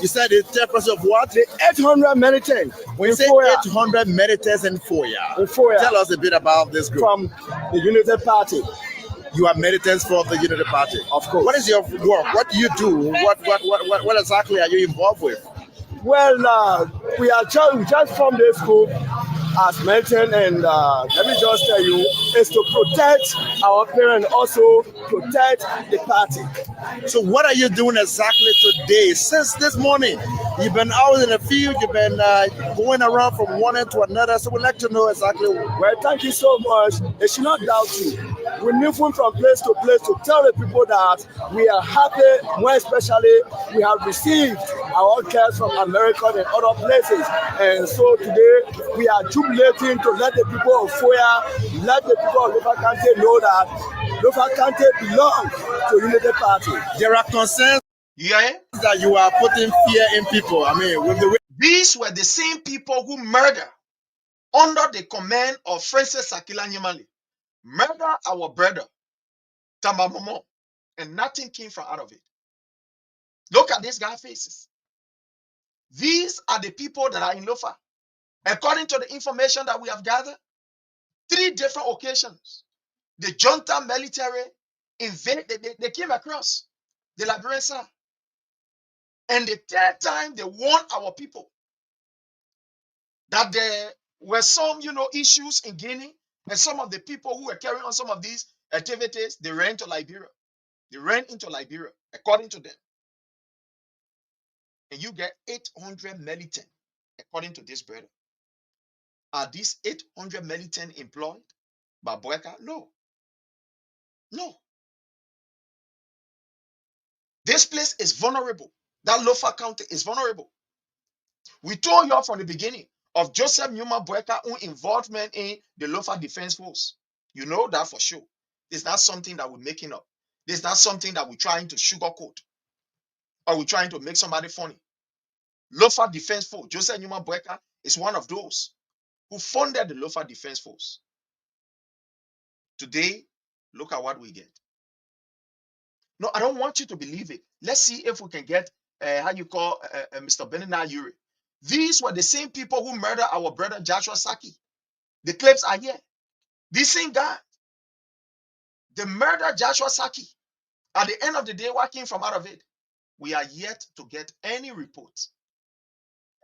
You said the chairperson of what? The 800 militant. When you say 800 militants in Foya, tell us a bit about this group. From the Unity Party. You are militants for the Unity Party. Of course. What is your work? What do you do? What exactly are you involved with? Well, we just formed this group as militant, and let me just tell you, is to protect our parents, also protect the party. So what are you doing exactly today? Since this morning, you've been out in the field, you've been going around from one end to another, so we'd like to know exactly. Well, thank you so much. They should not doubt you. We're moving from place to place to tell the people that we are happy, more especially we have received our guests from America and other places. And so today we are jubilating to let the people of Foya, let the people of Lofa County know that Lofa County belongs to Unity Party. There are concerns that you are putting fear in people. I mean, with the way these were the same people who murdered under the command of Francis Sakila Nyimali. Murder our brother, Tamba Momo, and nothing came from out of it. Look at these guys' faces. These are the people that are in Lofa. According to the information that we have gathered, 3 different occasions, the junta military they came across the Liberian side. And the 3rd time they warned our people that there were some, issues in Guinea, and some of the people who were carrying on some of these activities, they ran to Liberia. They ran into Liberia, according to them. And you get 800 militant, according to this brother. Are these 800 militant employed by Boyka? No. No. This place is vulnerable. That Lofa County is vulnerable. We told you all from the beginning of Joseph Newman Boyka's own involvement in the Lofa Defense Force. You know that for sure. It's not something that we're making up. It's not something that we're trying to sugarcoat or we're trying to make somebody funny. Lofa Defense Force, Joseph Newman Boyka is one of those who funded the Lofa Defense Force. Today, look at what we get. No, I don't want you to believe it. Let's see if we can get, Mr. Benina Yuri. These were the same people who murdered our brother Joshua Saki. The clips are here. This same guy. They murdered Joshua Saki. At the end of the day, what came from out of it? We are yet to get any report.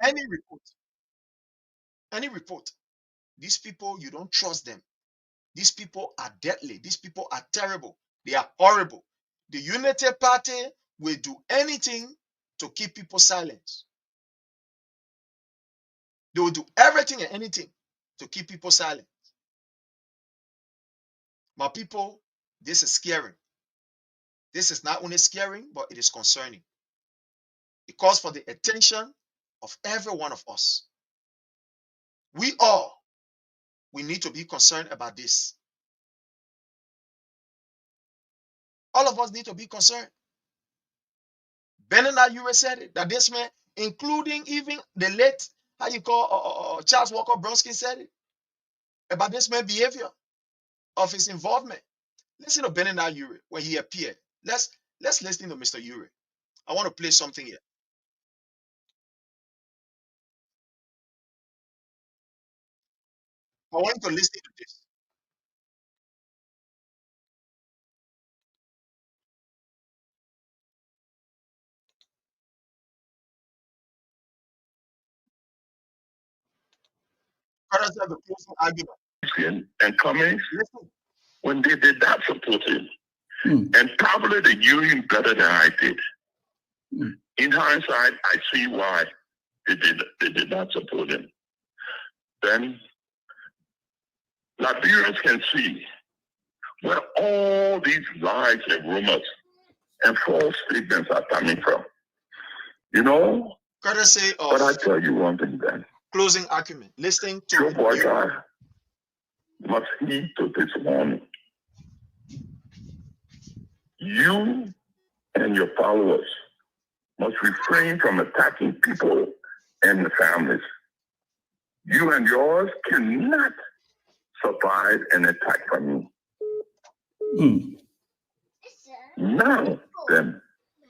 Any report. Any report. These people, you don't trust them. These people are deadly. These people are terrible. They are horrible. The Unity Party will do anything to keep people silent. They will do everything and anything to keep people silent. My people, this is scary. This is not only scary, but it is concerning. It calls for the attention of every one of us. We need to be concerned about this. All of us need to be concerned. Benina Yure said it, that this man, including even the late, Charles Walker Bronsky said it, about this man's behavior, of his involvement. Listen to Benina Yure when he appeared. Let's listen to Mr. Yure. I want to play something here. I want you to listen to this. The closing argument. And Cummings, when they did not support him, and probably they knew him better than I did. In hindsight, I see why they did not support him. Then Liberians can see where all these lies and rumors and false statements are coming from. You know? Courtesy of but I tell you one thing then. closing argument. Listening to Joe Boyka must heed to this warning. You and your followers must refrain from attacking people and their families. You and yours cannot survive an attack from me. Now, then,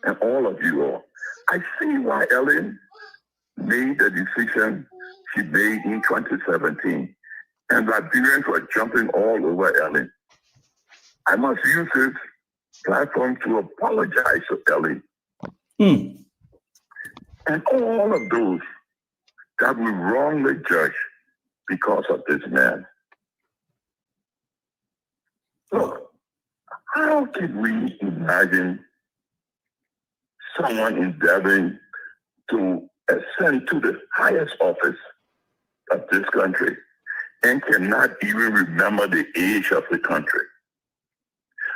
and all of you all, I see why Ellen made the decision she made in 2017, and Liberians were jumping all over Ellen. I must use this platform to apologize to Ellen and all of those that we wrongly judge because of this man. Look, how can we imagine someone endeavoring to ascend to the highest office of this country and cannot even remember the age of the country?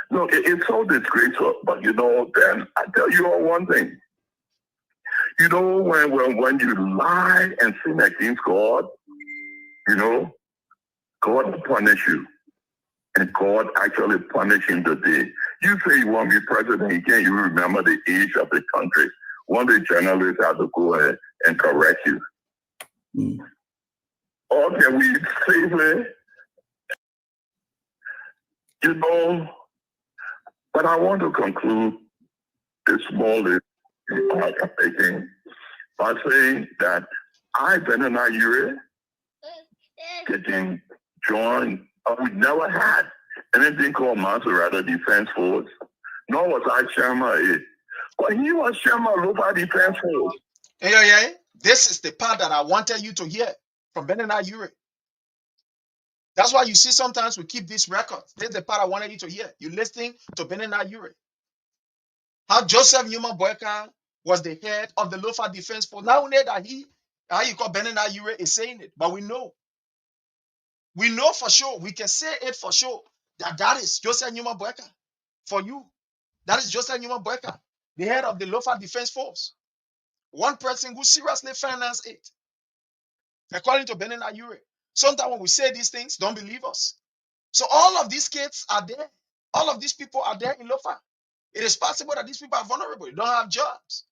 Look, it's so disgraceful, but then I tell you all one thing. When you lie and sin against God, God will punish you. And God actually punished him today. You say you want to be president, you can't even remember the age of the country. One day journalists have to go ahead and correct you. Or can we safely, but I want to conclude this small list I'm making by saying that I, Benana Ure, getting joined, we never had anything called Maserati Defense Force, nor was I chairman of it. But he was chairman of Lofa Defense Force. Hey, this is the part that I wanted you to hear from Benana Ure. That's why you see sometimes we keep these records. This is the part I wanted you to hear. You're listening to Benana Ure. How Joseph Newman Boyka was the head of the Lofa Defense Force. Now we know that how you call Benana Ure is saying it, but we know. We know for sure. We can say it for sure that is Joseph Newman Boyka. For you, that is Joseph Newman Boyka, the head of the Lofa Defense Force. One person who seriously financed it. According to Benana Ure. Sometimes when we say these things, don't believe us. So all of these kids are there. All of these people are there in Lofa. It is possible that these people are vulnerable. They don't have jobs.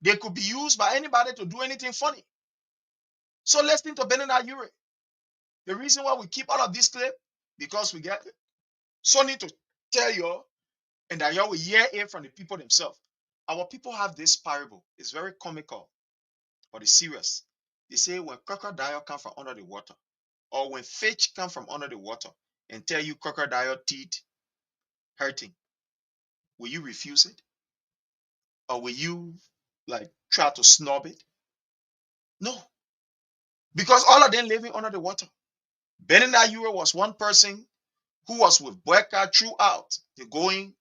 They could be used by anybody to do anything funny. So listen to Benana Ure. The reason why we keep all of this clip, because we get it. So need to tell you, and that you will hear it from the people themselves. Our people have this parable. It's very comical, but it's serious. They say when crocodile come from under the water, or when fish come from under the water and tell you crocodile teeth hurting, will you refuse it? Or will you try to snub it? No. Because all of them living under the water. Benina Ure was one person who was with Boyka throughout. They're going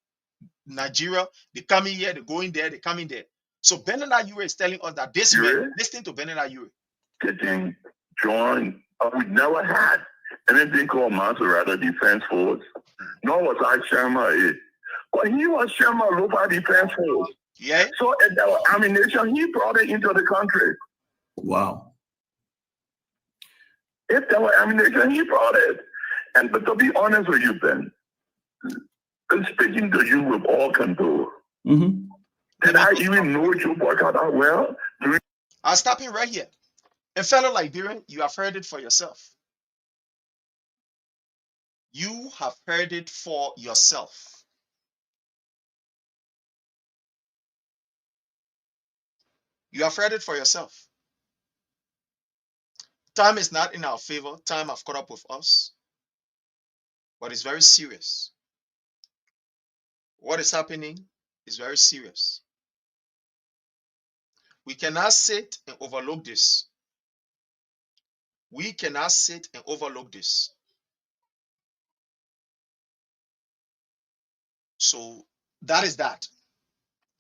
Nigeria, they coming here, they're going there, they're coming there. So Benina Ure is telling us that this man, listen to Benina Ure. Getting joined, we never had anything called Maserati Defense Force, nor was I chairman of it. But he was chairman of Lofa Defense Force. Yeah. So if there was ammunition, he brought it into the country. Wow. If there was ammunition, he brought it. But to be honest with you, Ben, speaking to you with all candor, did I even know Joe Boyka that well? I'll stop him right here. And fellow Liberian, you have heard it for yourself. You have heard it for yourself. You have heard it for yourself. Time is not in our favor. Time have caught up with us. But it's very serious. What is happening is very serious. We cannot sit and overlook this. We cannot sit and overlook this. So that is that.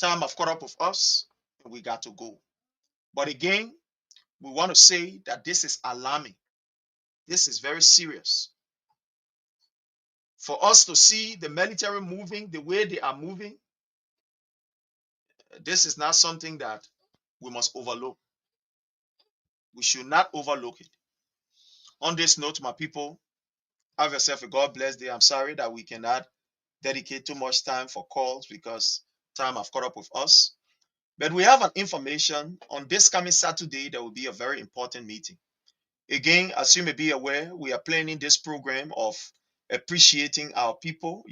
Time have caught up with us and we got to go. But again, we want to say that this is alarming. This is very serious. For us to see the military moving the way they are moving, this is not something that we must overlook. We should not overlook it. On this note, my people, have yourself a God bless day. I'm sorry that we cannot dedicate too much time for calls because time have caught up with us. But we have an information on this coming Saturday. There will be a very important meeting. Again, as you may be aware, we are planning this program of appreciating our people,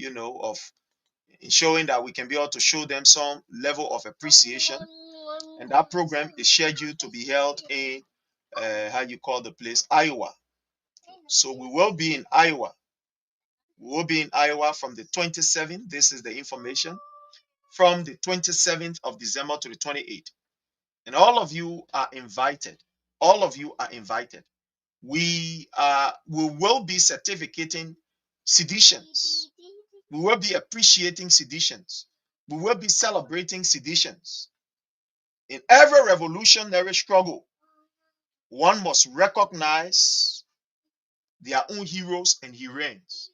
of showing that we can be able to show them some level of appreciation. And that program is scheduled to be held in, how you call the place, Iowa. So we will be in Iowa. We will be in Iowa from the 27th. This is the information. From the 27th of December to the 28th. And all of you are invited. All of you are invited. We will be certificating seditions. We will be appreciating seditions. We will be celebrating seditions. In every revolutionary struggle, one must recognize their own heroes and heroines.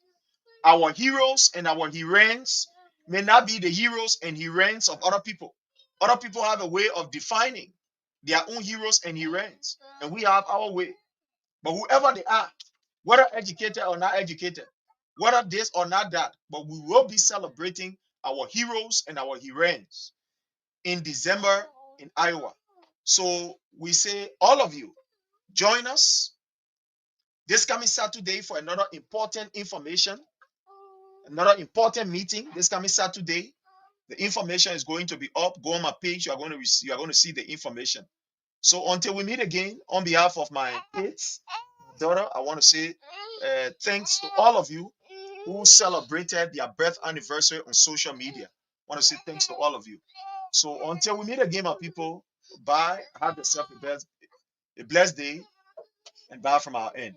Our heroes and our heroines may not be the heroes and heroines of other people. Other people have a way of defining their own heroes and heroines, and we have our way. But whoever they are, whether educated or not educated, whether this or not that, but we will be celebrating our heroes and our heroines in December in Iowa. So we say, all of you, join us this coming Saturday for another important information, another important meeting this coming Saturday. The information is going to be up. Go on my page. You are going to see the information. So until we meet again, on behalf of my kids, daughter, I want to say thanks to all of you who celebrated their birth anniversary on social media. I want to say thanks to all of you. So until we meet again, my people, bye. Have yourself a blessed day, and bye from our end.